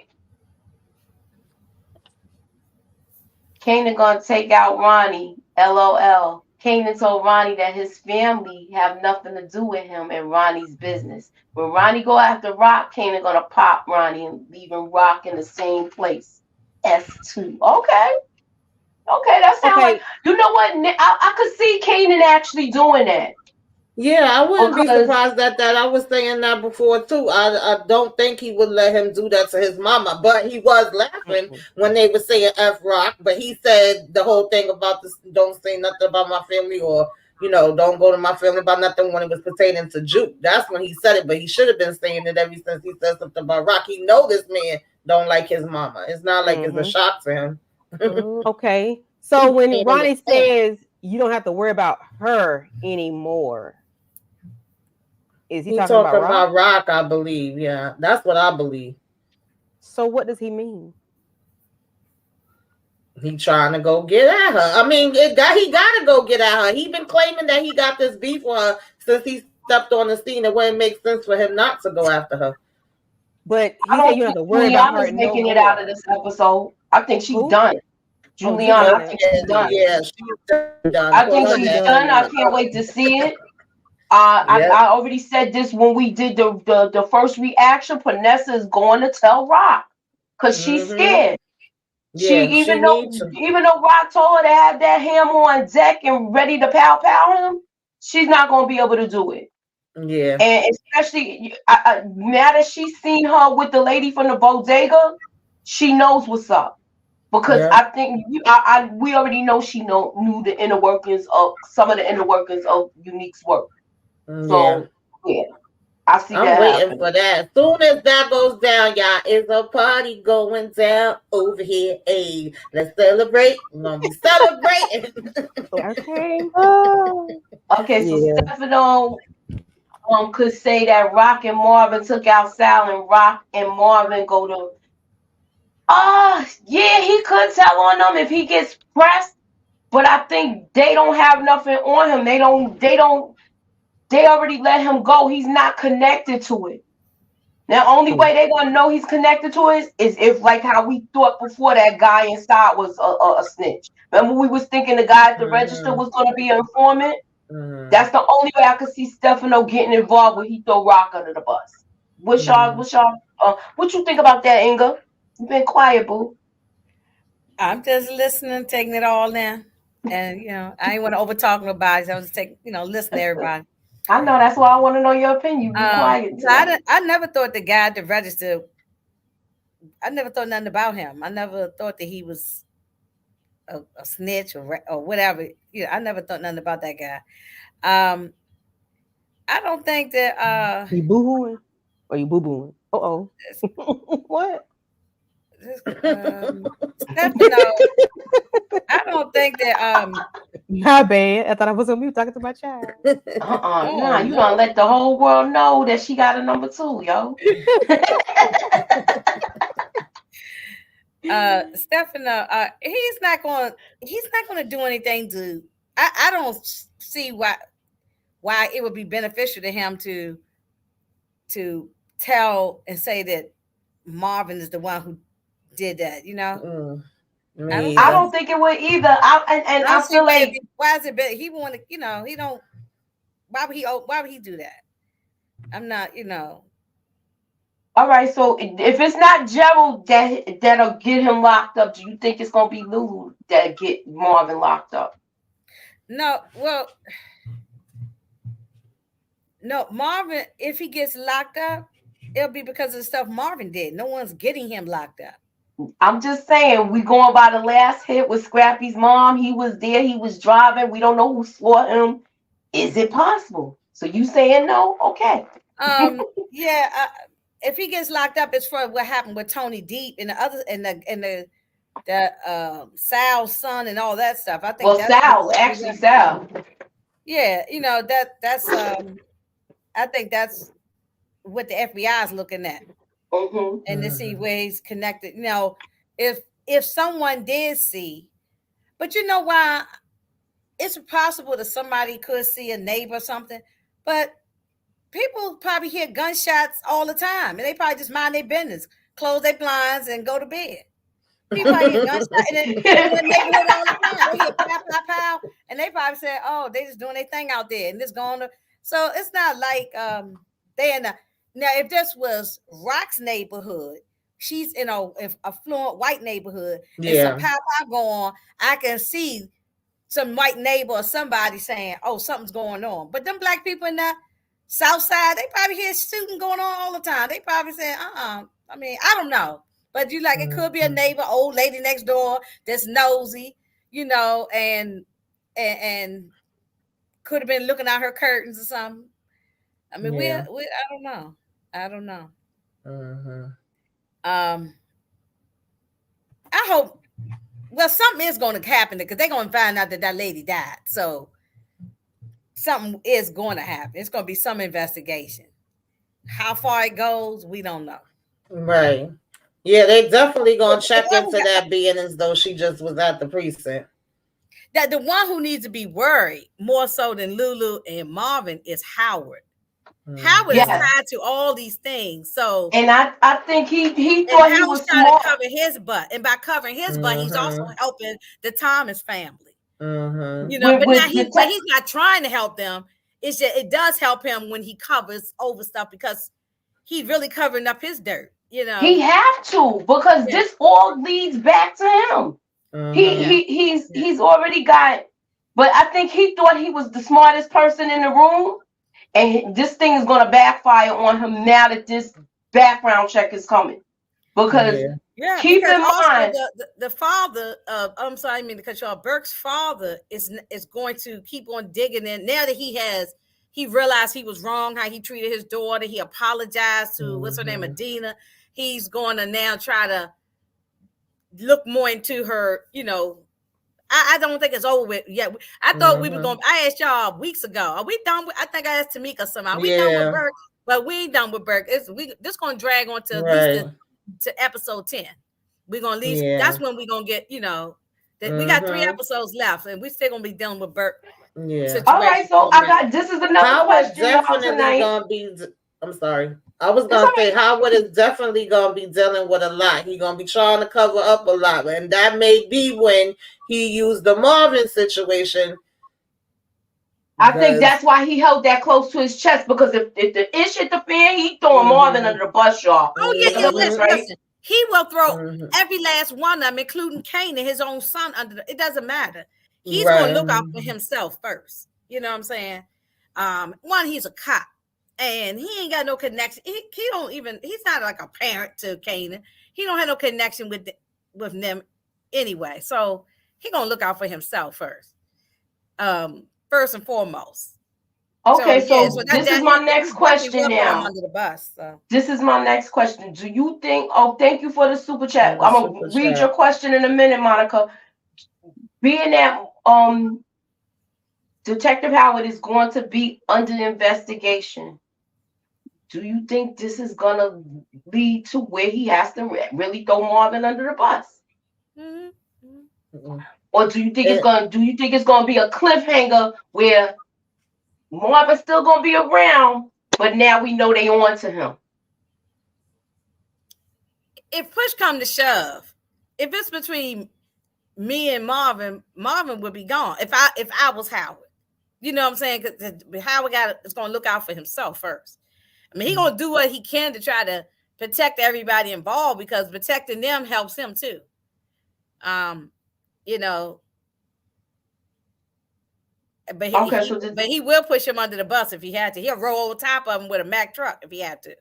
Kanan gonna take out Ronnie. LOL. Kanan told Ronnie that his family have nothing to do with him and Ronnie's business. When Ronnie go after Rock, Kanan gonna pop Ronnie and leaving Rock in the same place. S2. Okay, that sounds like, you know what? I could see Kanan actually doing that. Yeah, I wouldn't be surprised at that. I was saying that before too. I don't think he would let him do that to his mama, but he was laughing when they were saying F Rock. But he said the whole thing about this, don't say nothing about my family, or you know, don't go to my family about nothing, when it was pertaining to Juke. That's when he said it, but he should have been saying it ever since he said something about Rock. He know this man don't like his mama. It's not like it's a shock to him. Okay. So when Ronnie says you don't have to worry about her anymore, is he talking about Rock? I believe. Yeah, that's what I believe. So what does he mean? He trying to go get at her. I mean, he got to go get at her. He been claiming that he got this beef with her since he stepped on the scene. It wouldn't make sense for him not to go after her. But he said you have to worry about her. Making it out of this episode. I think she's done. Juliana, I think she's done. Yeah, she's done. I think she's done. I can't wait to see it. I already said this when we did the first reaction. Panessa is going to tell Rock because she's scared. Even though Rock told her to have that hammer on deck and ready to pow him, she's not going to be able to do it. Yeah, and especially now that she's seen her with the lady from the bodega, she knows what's up. Because I think we already know she knew the inner workings of some of the inner workings of Unique's work. So I see that. I'm waiting for that. As soon as that goes down, y'all, it's a party going down over here. Hey, let's celebrate. We're gonna be celebrating. Okay, so Stefano could say that Rock and Marvin took out Sal, and Rock and Marvin go to. He could tell on them if he gets pressed, but I think they don't have nothing on him. They already let him go. He's not connected to it. Now, only way they're gonna know he's connected to it is if, like how we thought before, that guy inside was a snitch. Remember, we was thinking the guy at the register was gonna be an informant. That's the only way I could see Stefano getting involved when he throw Rock under the bus. What you think about that, Inga? You've been quiet, boo. I'm just listening, taking it all in. And, I ain't want to over talk nobody. So I was just listen to everybody. I know. That's why I want to know your opinion. Be quiet. So I never thought the guy at the register, I never thought nothing about him. I never thought that he was a snitch or whatever. I never thought nothing about that guy. I don't think that... You boo-hooing? Or you boo-booing? Uh-oh. What? Stefano, I don't think that Not bad. I thought I was on mute talking to my child. Nah, you gonna let the whole world know that she got a number 2, yo. Stefano, he's not gonna do anything to. I don't see why it would be beneficial to him to tell and say that Marvin is the one who did that. You know, I don't think it would either. I feel like, why is it? He want to, he don't. Why would he do that? I'm not, All right, so if it's not Gerald that'll get him locked up, do you think it's gonna be Lulu that get Marvin locked up? No, well, no, Marvin, if he gets locked up, it'll be because of the stuff Marvin did. No one's getting him locked up. I'm just saying, we going by the last hit with Scrappy's mom. He was there, he was driving. We don't know who saw him. Is it possible? So you saying no? Okay. Yeah. If he gets locked up, it's for what happened with Tony Deep and the other and the Sal's son and all that stuff. I think. Well, Sal. Yeah, that's. I think that's what the FBI is looking at, and to see where he's connected. If someone did see, but you know why? It's possible that somebody could see a neighbor or something, but people probably hear gunshots all the time, and they probably just mind their business, close their blinds, and go to bed. People probably hear gunshots in the neighborhood all the time. They hear pow, pow, pow, and they probably say, "Oh, they just doing their thing out there," and it's going to. So it's not like they in the. Now, if this was Rock's neighborhood, she's in a affluent white neighborhood, and some pow pow go on, I can see some white neighbor or somebody saying, "Oh, something's going on." But them black people in the South Side, they probably hear shooting going on all the time. They probably say, I mean, I don't know. But it could be a neighbor, old lady next door that's nosy, and could have been looking out her curtains or something. I mean, we I don't know. I don't know. I hope. Well, something is going to happen because they're going to find out that lady died. So something is going to happen. It's going to be some investigation. How far it goes, we don't know. Right. Yeah, they definitely going to check into that being as though she just was at the precinct. That the one who needs to be worried more so than Lulu and Marvin is Howard. Howard is tied to all these things. So, and I think he thought he was trying to cover his butt, and by covering his butt, he's also helping the Thomas family. But now he's not trying to help them. It's just, it does help him when he covers over stuff because he's really covering up his dirt. He have to because this all leads back to him. He's already got, but I think he thought he was the smartest person in the room. And this thing is going to backfire on him now that this background check is coming. Because keep in mind, the father of, I'm sorry, I mean to cut you off, Burke's father is going to keep on digging in. Now that he realized he was wrong, how he treated his daughter. He apologized to, what's her name, Adina. He's going to now try to look more into her, I don't think it's over with yet. I thought we were going. I asked y'all weeks ago. Are we done with? I think I asked Tamika something. Are we done with Burke? But we ain't done with Burke. This going to drag on to at least to episode 10. We're going to leave. That's when we're going to get. That we got 3 episodes left, and we still going to be dealing with Burke. Yeah. All right. So this is another question. Definitely going to be. I'm sorry. I was going to say Howard is definitely going to be dealing with a lot. He's going to be trying to cover up a lot. And that may be when he used the Marvin situation. I think that's why he held that close to his chest, because if the ish hit the fan, he throwing Marvin under the bus, y'all. Oh, yeah. Listen. He will throw every last one of them, including Kanan, his own son, under it doesn't matter. He's going to look out for himself first. You know what I'm saying? One, he's a cop. And he ain't got no connection. He's not like a parent to Kanan. He don't have no connection with them anyway. So he gonna look out for himself first. First and foremost. Okay, so this is my next question now. Under the bus. So. This is my next question. Do you think? Oh, thank you for the super chat. The I'm super gonna read chat. your question in a minute, Monica. Being that Detective Howard is going to be under investigation, do you think this is gonna lead to where he has to really throw Marvin under the bus? Mm-hmm. Or do you think it's gonna be a cliffhanger where Marvin's still gonna be around, but now we know they on to him? If push come to shove, if it's between me and Marvin, Marvin would be gone. If I was Howard, you know what I'm saying? Because Howard is gonna look out for himself first. I mean, he's gonna do what he can to try to protect everybody involved, because protecting them helps him too. You know. But he will push him under the bus if he had to. He'll roll over top of him with a Mack truck if he had to.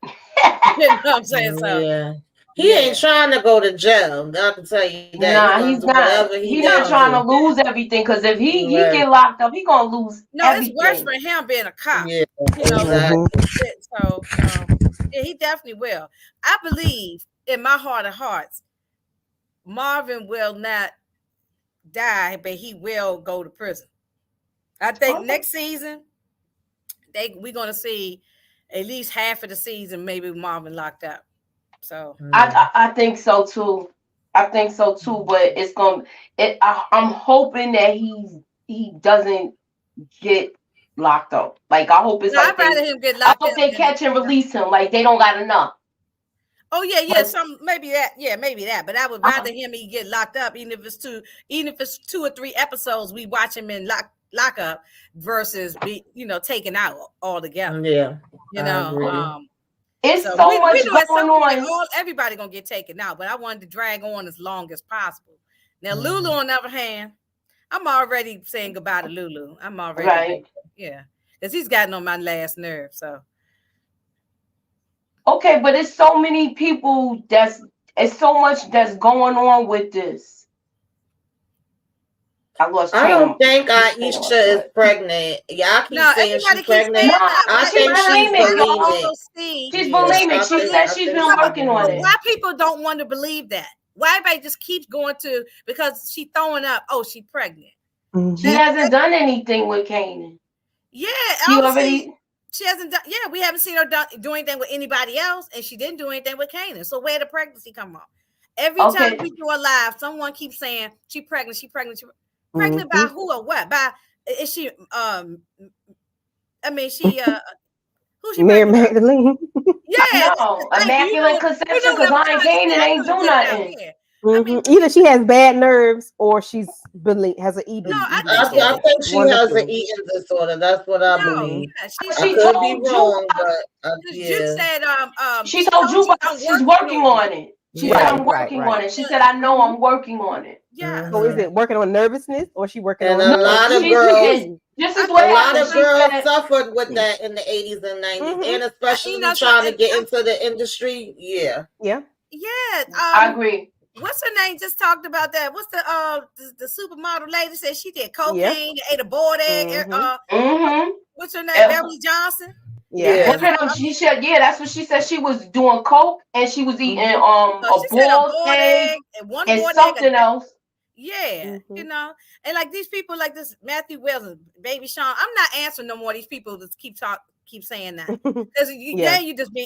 You know what I'm saying? So yeah. He ain't trying to go to jail. I can tell you that. Nah, he's not. He's not trying to lose everything, because if he get locked up, he gonna lose everything. It's worse for him being a cop. Yeah, you know, exactly. So yeah, he definitely will. I believe in my heart of hearts, Marvin will not die, but he will go to prison. I think next season we're gonna see at least half of the season, maybe Marvin locked up. So I think so too. But it's gonna. I'm hoping that he doesn't get locked up. Like, I hope it's I'd rather him get locked up. I hope they catch and release him. Like, they don't got enough. Oh yeah, maybe that. But I would rather him get locked up, even if it's 2 or 3 episodes. We watch him in lock up versus be taken out altogether. Yeah, you know. It's so much going on. Everybody gonna get taken out, but I wanted to drag on as long as possible. Now, Lulu, on the other hand, I'm already saying goodbye to Lulu. I'm already because he's gotten on my last nerve. So. Okay, but it's so many people it's so much that's going on with this. I don't think Aisha is pregnant. Y'all keep saying she's pregnant. I think she's bulimic. She said she's been working on it. Why people don't want to believe that? Why everybody just keeps going to, because she's throwing up, oh, she's pregnant. She hasn't done anything with Kanan. Yeah, she hasn't done. Yeah, we haven't seen her do anything with anybody else, and she didn't do anything with Kanan. So where did the pregnancy come from? Every time we do a live, someone keeps saying she's pregnant. She's pregnant. Pregnant by who or what? By is she? I mean, she. Who's she? Mary Magdalene. Yeah, immaculate conception. Because Lion Kanan ain't do nothing. Either she has bad nerves or she's has an eating. No, I think she has an eating disorder. That's what I believe. She told me wrong, but you said she told you she's working on it. She said I'm working on it. She said I know I'm working on it. Yeah. So is it working on nervousness or she working on? A lot of girls. This is what a lot of girls suffered with that in the 80s and 90s, and especially trying to get into the industry. Yeah. I agree. What's her name? Just talked about that. What's the supermodel lady said she did cocaine, ate a boiled egg. What's her name? Beverly Johnson. She said, that's what she said. She was doing coke and she was eating a boiled egg and something else. Yeah, and like these people, like this Matthew Wells and Baby Sean. I'm not answering no more. These people that keep saying that because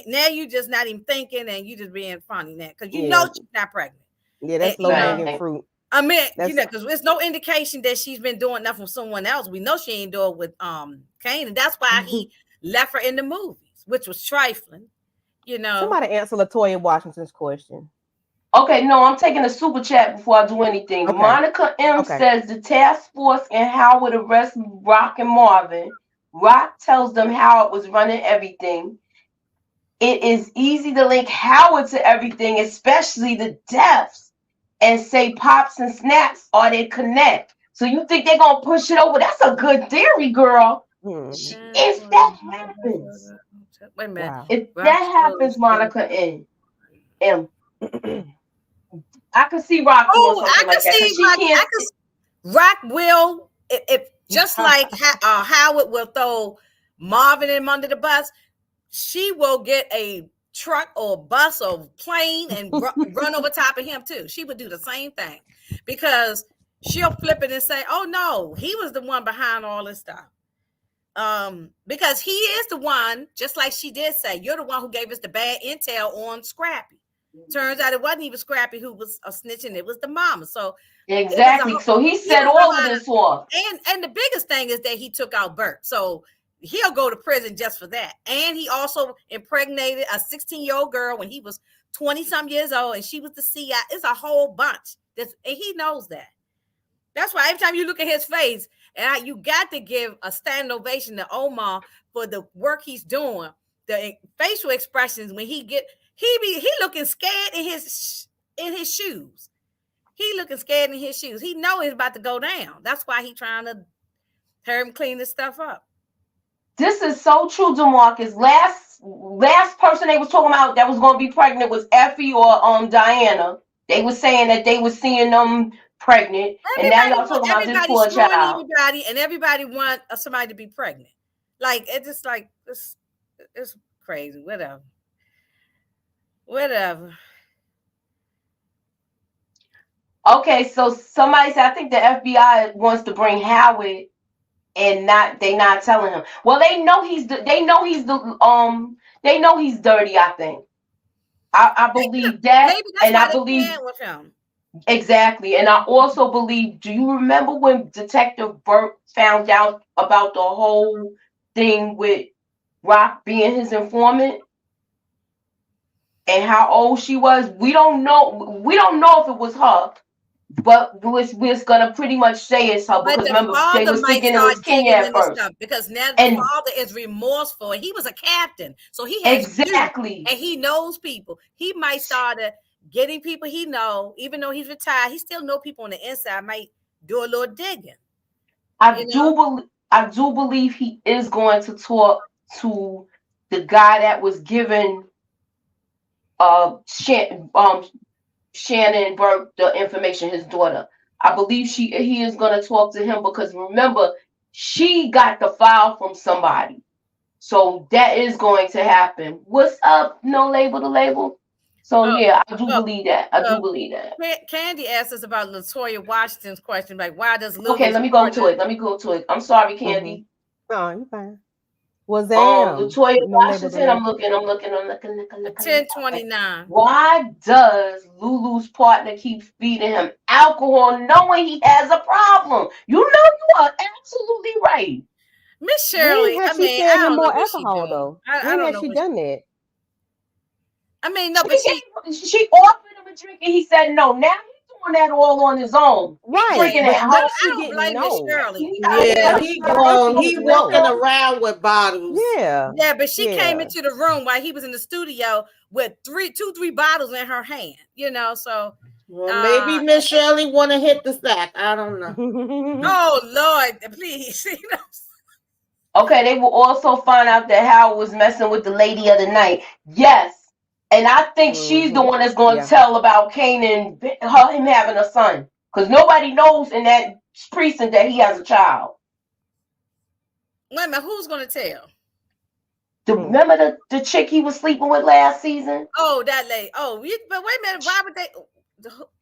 now you just not even thinking and you just being funny now because you know she's not pregnant. Yeah, that's low hanging fruit. I mean, because there's no indication that she's been doing nothing with someone else. We know she ain't doing it with Kane, and that's why he left her in the movies, which was trifling. Somebody answer LaToya Washington's question. Okay, no, I'm taking a super chat before I do anything. Okay. Monica M says the task force and Howard arrest Rock and Marvin. Rock tells them Howard was running everything. It is easy to link Howard to everything, especially the deaths, and say Pops and Snaps are they connect. So you think they're going to push it over? That's a good theory, girl. If that happens. Wait a minute. Wow. If that happens, Monica M. I can see Rock. I can see Rock will, if just like Howard will throw Marvin him under the bus, she will get a truck or bus or plane and run over top of him too. She would do the same thing because she'll flip it and say, oh no, he was the one behind all this stuff. Because he is the one, just like she did say, you're the one who gave us the bad intel on Scrappy. Turns out it wasn't even Scrappy who was a snitching, it was the mama. So exactly. So he set all of this off. And the biggest thing is that he took out Bert. So he'll go to prison just for that. And he also impregnated a 16-year-old girl when he was 20-some years old, and she was the CI. It's a whole bunch. And he knows that. That's why every time you look at his face, and you got to give a standing ovation to Omar for the work he's doing. The facial expressions when he looking scared in his shoes. He looking scared in his shoes. He know it's about to go down. That's why he trying to hurry him clean this stuff up. This is so true, DeMarcus. Last person they was talking about that was going to be pregnant was Effie or Diana. They were saying that they were seeing them pregnant, and now y'all talking about this poor child. Everybody want somebody to be pregnant. Like it's just like it's crazy. Whatever. Okay, so somebody said I think the FBI wants to bring Howard, and they not telling him. Well, they know he's dirty. I think. I believe that, maybe that's and why I believe with him. Exactly, and I also believe. Do you remember when Detective Burt found out about the whole thing with Rock being his informant and how old she was? We don't know. We don't know if it was her, but we're gonna pretty much say it's her because remember they was thinking it was Kenya at first. Because now the father is remorseful. He was a captain, so he has exactly, and he knows people. He might start getting people he know, even though he's retired, he still know people on the inside. Might do a little digging. I do believe he is going to talk to the guy that was given Shannon Burke the information, his daughter. I believe he is going to talk to him because remember, she got the file from somebody. So that is going to happen. What's up? No label to label. So I do believe that. I do believe that. Candy asked us about LaToya Washington's question, like why does Lil Okay, let me go to it. I'm sorry, Candy. Oh, you're fine. Was LaToya Washington? I'm looking. 1029. Why does Lulu's partner keep feeding him alcohol knowing he has a problem? You know you are absolutely right. Miss Shirley, I mean, I don't know what alcohol though. When has she done that? I mean, no, but she offered him a drink and he said no. Now he's doing that all on his own. Right. Drinking I don't blame Miss Shirley. Yeah, he walking around with bottles. Yeah. Yeah, but she came into the room while he was in the studio with three bottles in her hand, so well, maybe Miss Shirley want to hit the sack. I don't know. Oh Lord, please. Okay, they will also find out that Howard was messing with the lady of the night. Yes. And I think she's the one that's going to tell about Kanan, him having a son. Because nobody knows in that precinct that he has a child. Wait a minute, who's going to tell? Remember the chick he was sleeping with last season? Oh, that lady. Oh, but wait a minute. Why would they?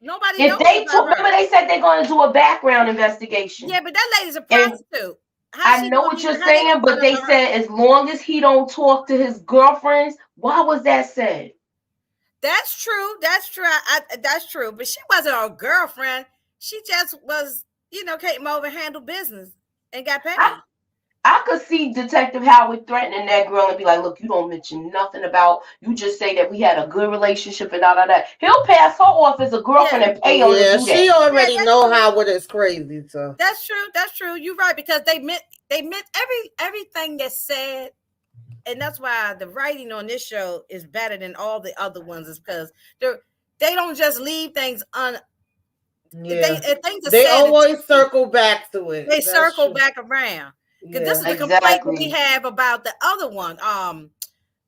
Nobody knows. Remember they said they're going to do a background investigation. Yeah, but that lady's a prostitute. I know what you're saying, but they said as long as he don't talk to his girlfriends. Why was that said? That's true. That's true. But she wasn't a girlfriend. She just was, came over and handled business and got paid. I could see Detective Howard threatening that girl and be like, look, you don't mention nothing about, you just say that we had a good relationship and all that. He'll pass her off as a girlfriend and pay her to do that. She already know Howard is crazy. So that's true. You're right, because they meant everything that's said. And that's why the writing on this show is better than all the other ones, is because they don't just leave things they always circle back to it. They circle back around. Because this is the complaint that we have about the other one,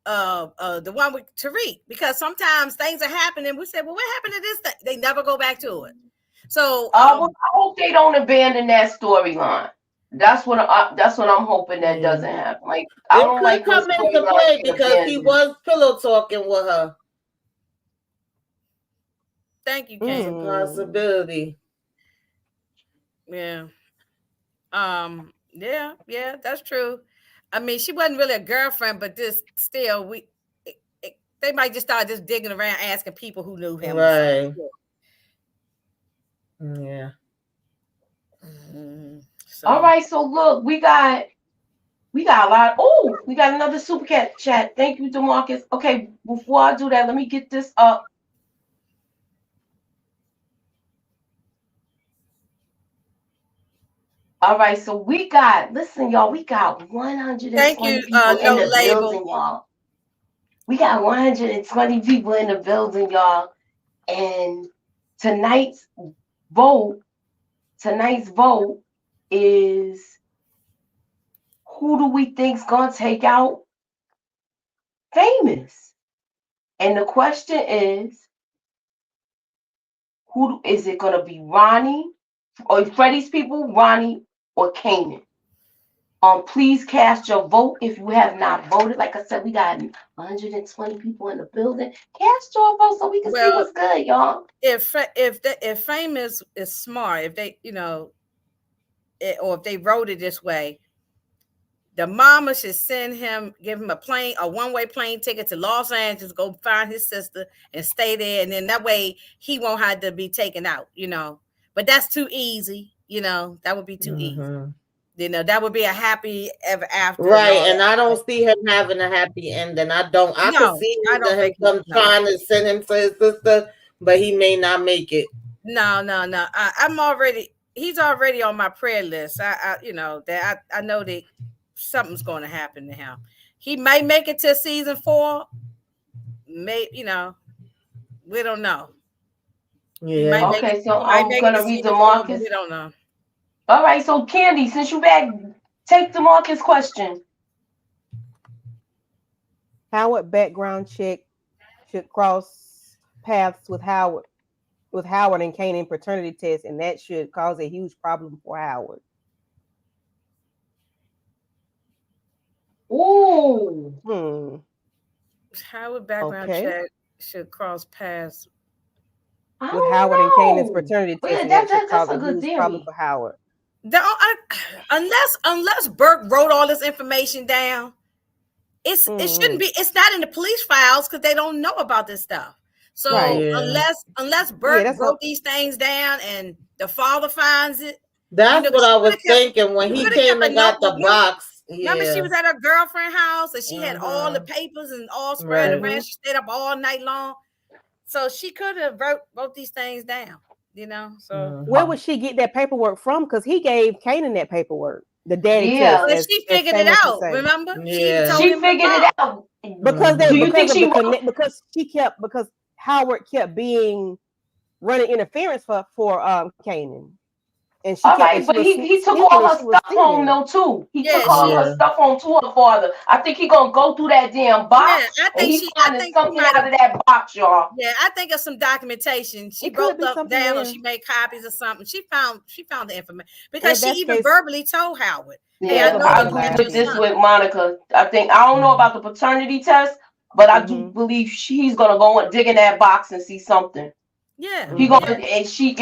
the one with Tariq. Because sometimes things are happening, we say, well, what happened to this thing? They never go back to it. So I hope they don't abandon that storyline. That's what I'm hoping that doesn't happen. Like I It don't could like come when into play because he was pillow talking with her. Thank you, It's Ken. a possibility. Yeah. Yeah, that's true. I mean, she wasn't really a girlfriend, but just still, they might just start just digging around, asking people who knew him. Right. Yeah. So. All right, so look, we got a lot. Oh, we got another super cat chat. Thank you, DeMarcus. Okay, before I do that, let me get this up. All right, so listen, y'all, we got 120 people in the building, y'all. We got 120 people in the building, y'all. And tonight's vote is who do we think's gonna take out Famous? And the question is, who is it gonna be? Ronnie or Freddie's people, Ronnie or Kanan? Please cast your vote if you have not voted. Like I said, we got 120 people in the building. Cast your vote so we can see what's good, y'all. If Famous is smart, if they, or if they wrote it this way, the mama should give him a one-way plane ticket to Los Angeles, go find his sister and stay there. And then that way he won't have to be taken out, But that's too easy, that would be too easy. That would be a happy ever after. Right. And I don't see him having a happy ending. I can see him trying to send him to his sister, but he may not make it. No. He's already on my prayer list. I know that something's going to happen to him. He might make it to season 4. Maybe, we don't know. Yeah. Okay, so I'm going to read DeMarcus. We don't know. All right, so Candy, since you're back, take DeMarcus' question. Howard background check should cross paths with Howard and Kanan paternity test, and that should cause a huge problem for Howard. Ooh. Howard background check should cross paths with Howard and Kanan's paternity test, and that should cause a huge problem for Howard. Unless Burke wrote all this information down, it shouldn't be. It's not in the police files because they don't know about this stuff. So unless Burke wrote these things down and the father finds it, that's what I was thinking when he came and got the box. Remember, she was at her girlfriend's house and she had all the papers and all spread around. She stayed up all night long, so she could have wrote these things down. So where would she get that paperwork from? Because he gave Kanan that paperwork. The daddy test. But she figured it out. Remember? Yeah. She figured it out because Howard kept running interference for Kanan. And she but he took all her stuff home though too. He took all her stuff home to her father. I think he's gonna go through that damn box. Yeah, and he's finding something out of that box, y'all. Yeah, I think of some documentation. She wrote stuff down or she made copies or something. She found the information because she even verbally told Howard. Yeah, I agree with this with Monica. I don't know about the paternity test, but I do believe she's gonna go and dig in that box and see something. Yeah. He gonna and she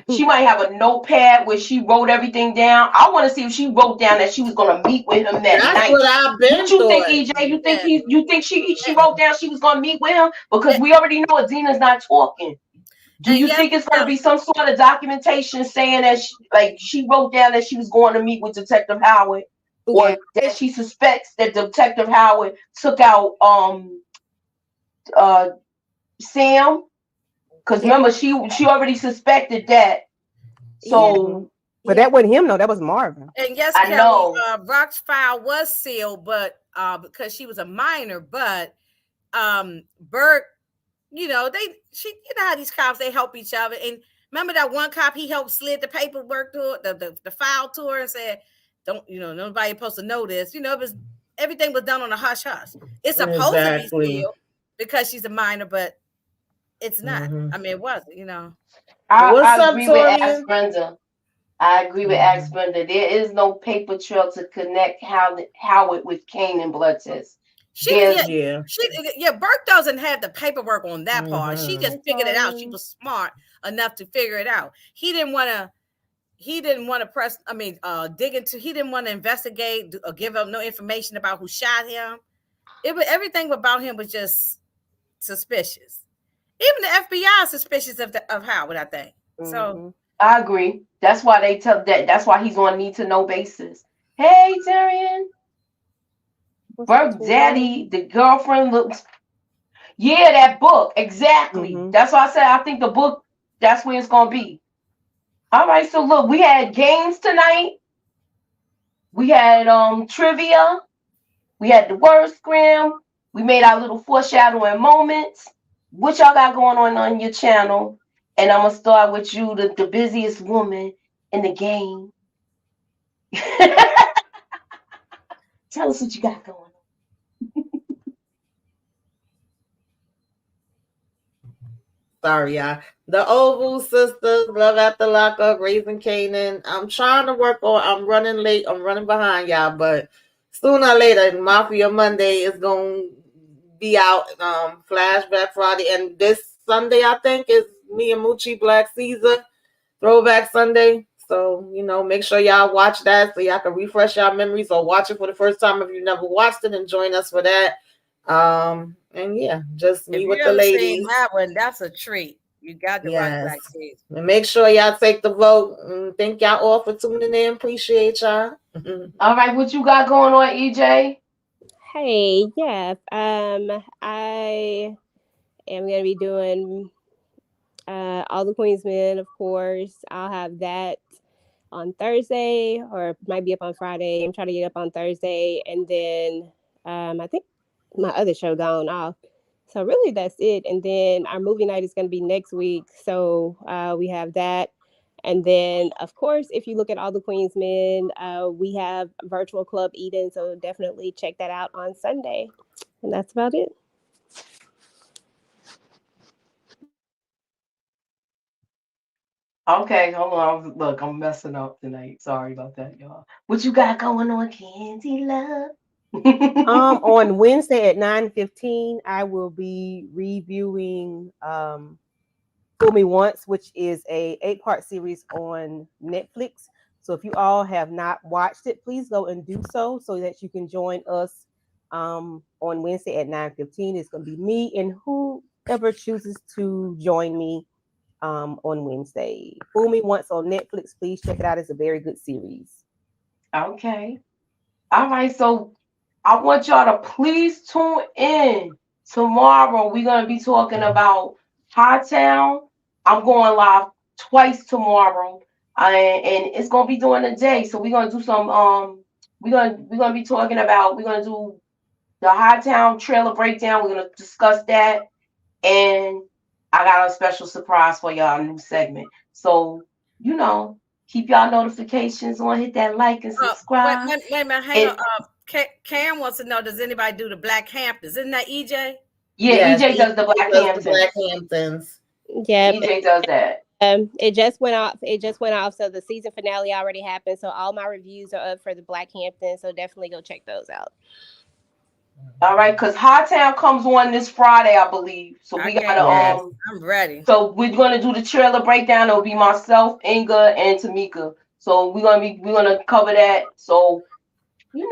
she might have a notepad where she wrote everything down. I want to see if she wrote down that she was going to meet with him that night. That's what I've been What you think, EJ? You think she wrote down she was going to meet with him? Because we already know Adina's not talking. Do you think it's going to be some sort of documentation saying that she wrote down that she was going to meet with Detective Howard, or that she suspects that Detective Howard took out Sam? Because remember, she already suspected that. So, but that wasn't him, though. That was Marvin. And yes, I know. Rock's file was sealed, but because she was a minor. But Burke, how these cops, they help each other. And remember that one cop, he helped slid the paperwork to her, the file to her, and said, "Don't nobody supposed to know this." Everything was done on a hush hush. It's supposed to be sealed because she's a minor, but it's not. I mean, it wasn't, I agree with Brenda. I agree with Ax Brenda. There is no paper trail to connect Howard with Kanan blood test. Burke doesn't have the paperwork on that part. She just figured it out. She was smart enough to figure it out. He didn't want to dig into. He didn't want to investigate or give up no information about who shot him. Everything about him was just suspicious. Even the FBI is suspicious of Howard, I think. So I agree. That's why they tell that. That's why he's on a need to know basis. Hey, Darian. Burke Daddy, the girlfriend looks. Yeah, that book. Exactly. That's why I said I think the book, that's where it's going to be. All right. So look, we had games tonight. We had trivia. We had the word scram. We made our little foreshadowing moments. What y'all got going on your channel? And I'm going to start with you, the busiest woman in the game. Tell us what you got going on. Sorry, y'all. The Oval Sisters, Love After Lockup, Raising Kanan. I'm trying to work on. I'm running late. I'm running behind y'all, but sooner or later, Mafia Monday is going to be out. Flashback Friday, and this Sunday, I think, is me and Moochie Black Caesar Throwback Sunday. So, make sure y'all watch that so y'all can refresh your memories or watch it for the first time if you never watched it and join us for that. And yeah, just me with the ladies. That one, that's a treat. You got to watch Black Caesar. And make sure y'all take the vote. And thank y'all all for tuning in. Appreciate y'all. All right, what you got going on, EJ? Hey, yeah. I am gonna be doing All the Queens Men, of course. I'll have that on Thursday, or might be up on Friday. I'm trying to get up on Thursday, and then I think my other show gone off. So really, that's it. And then our movie night is going to be next week. So we have that. And then, of course, if you look at All the Queens Men, we have Virtual Club Eden. So definitely check that out on Sunday. And that's about it. Okay, hold on. Look, I'm messing up tonight. Sorry about that, y'all. What you got going on, Candy Love? On Wednesday at 9:15, I will be reviewing Fool Me Once, which is a 8-part series on Netflix. So if you all have not watched it, please go and do so that you can join us on Wednesday at 9:15. It's going to be me and whoever chooses to join me on Wednesday. Fool Me Once on Netflix. Please check it out. It's a very good series. Okay. All right. So I want y'all to please tune in tomorrow. We're going to be talking about Hightown. I'm going live twice tomorrow. And it's going to be during the day. So we're going to do some, we're going to be talking about, we're going to do the Hightown trailer breakdown. We're going to discuss that. And I got a special surprise for y'all, a new segment. So, keep y'all notifications on, hit that like and subscribe. Wait a minute, hang on. Cam wants to know, does anybody do the Black Hamptons? Isn't that EJ? Yeah, EJ does the Black Hamptons. Yeah, EJ does that. It just went off. So the season finale already happened. So all my reviews are up for the Black Hamptons. So definitely go check those out. All right, because Hightown comes on this Friday, I believe. So we gotta I'm ready. So we're gonna do the trailer breakdown. It'll be myself, Inga, and Tamika. So we're gonna cover that. So hit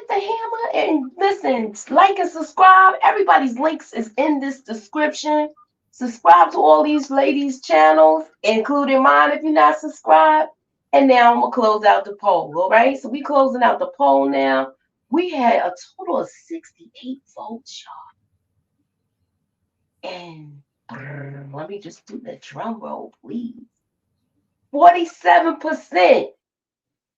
the hammer and listen, like and subscribe. Everybody's links is in this description. Subscribe to all these ladies' channels, including mine if you're not subscribed. And now I'm gonna close out the poll. All right, so we closing out the poll now. We had a total of 68 votes, y'all. And let me just do the drum roll, please. 47%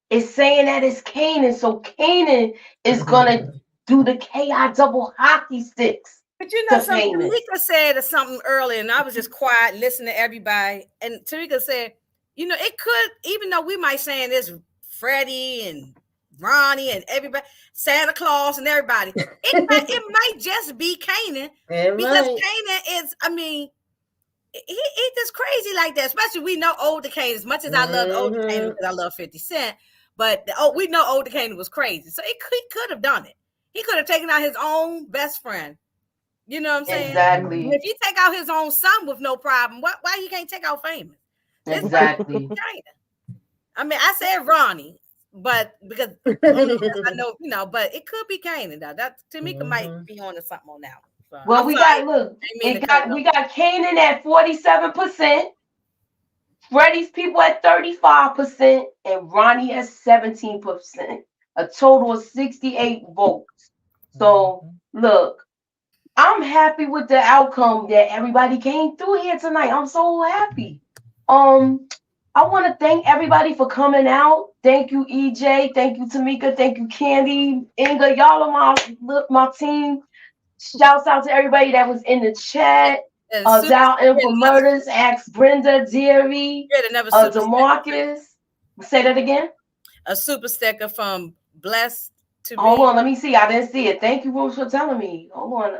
is saying that it's Kanan. So Kanan is gonna do the KI double hockey sticks. But something Tamika said something earlier, and I was just quiet, listening to everybody. And Tamika said, it could, even though we might saying this Freddie and Ronnie and everybody, Santa Claus and everybody, it might just be Kanan, because Kanan is, he just crazy like that. Especially we know older Kanan. As much as I love older Kanan because I love 50 Cent, but we know older Kanan was crazy. So he could have done it. He could have taken out his own best friend. You know what I'm saying? Exactly. If he take out his own son with no problem, why he can't take out Famous? Exactly. I mean, I said Ronnie, but because I know, but it could be Kanan. That Tamika might be on to something on that one. So, well, we got Kanan at 47%, Freddie's people at 35%, and Ronnie at 17%. A total of 68 votes. So look, I'm happy with the outcome that everybody came through here tonight. I'm so happy. I want to thank everybody for coming out. Thank you, EJ. Thank you, Tamika. Thank you, Candy, Inga. Y'all are my team. Shouts out to everybody that was in the chat. Dial in for murders. Ask Brenda, Deary, DeMarcus. Say that again. A super sticker from Blessed to Be. Hold on, let me see. I didn't see it. Thank you for telling me. Hold on.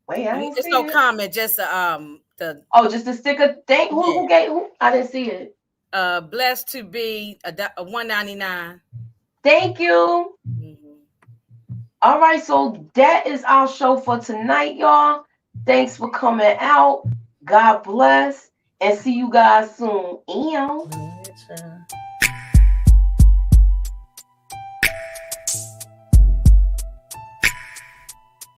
Wait, I didn't see it. No comment. Just just a sticker. Who gave who? I didn't see it. Blessed to Be a $1.99. Thank you. All right, so that is our show for tonight, y'all. Thanks for coming out. God bless, and see you guys soon.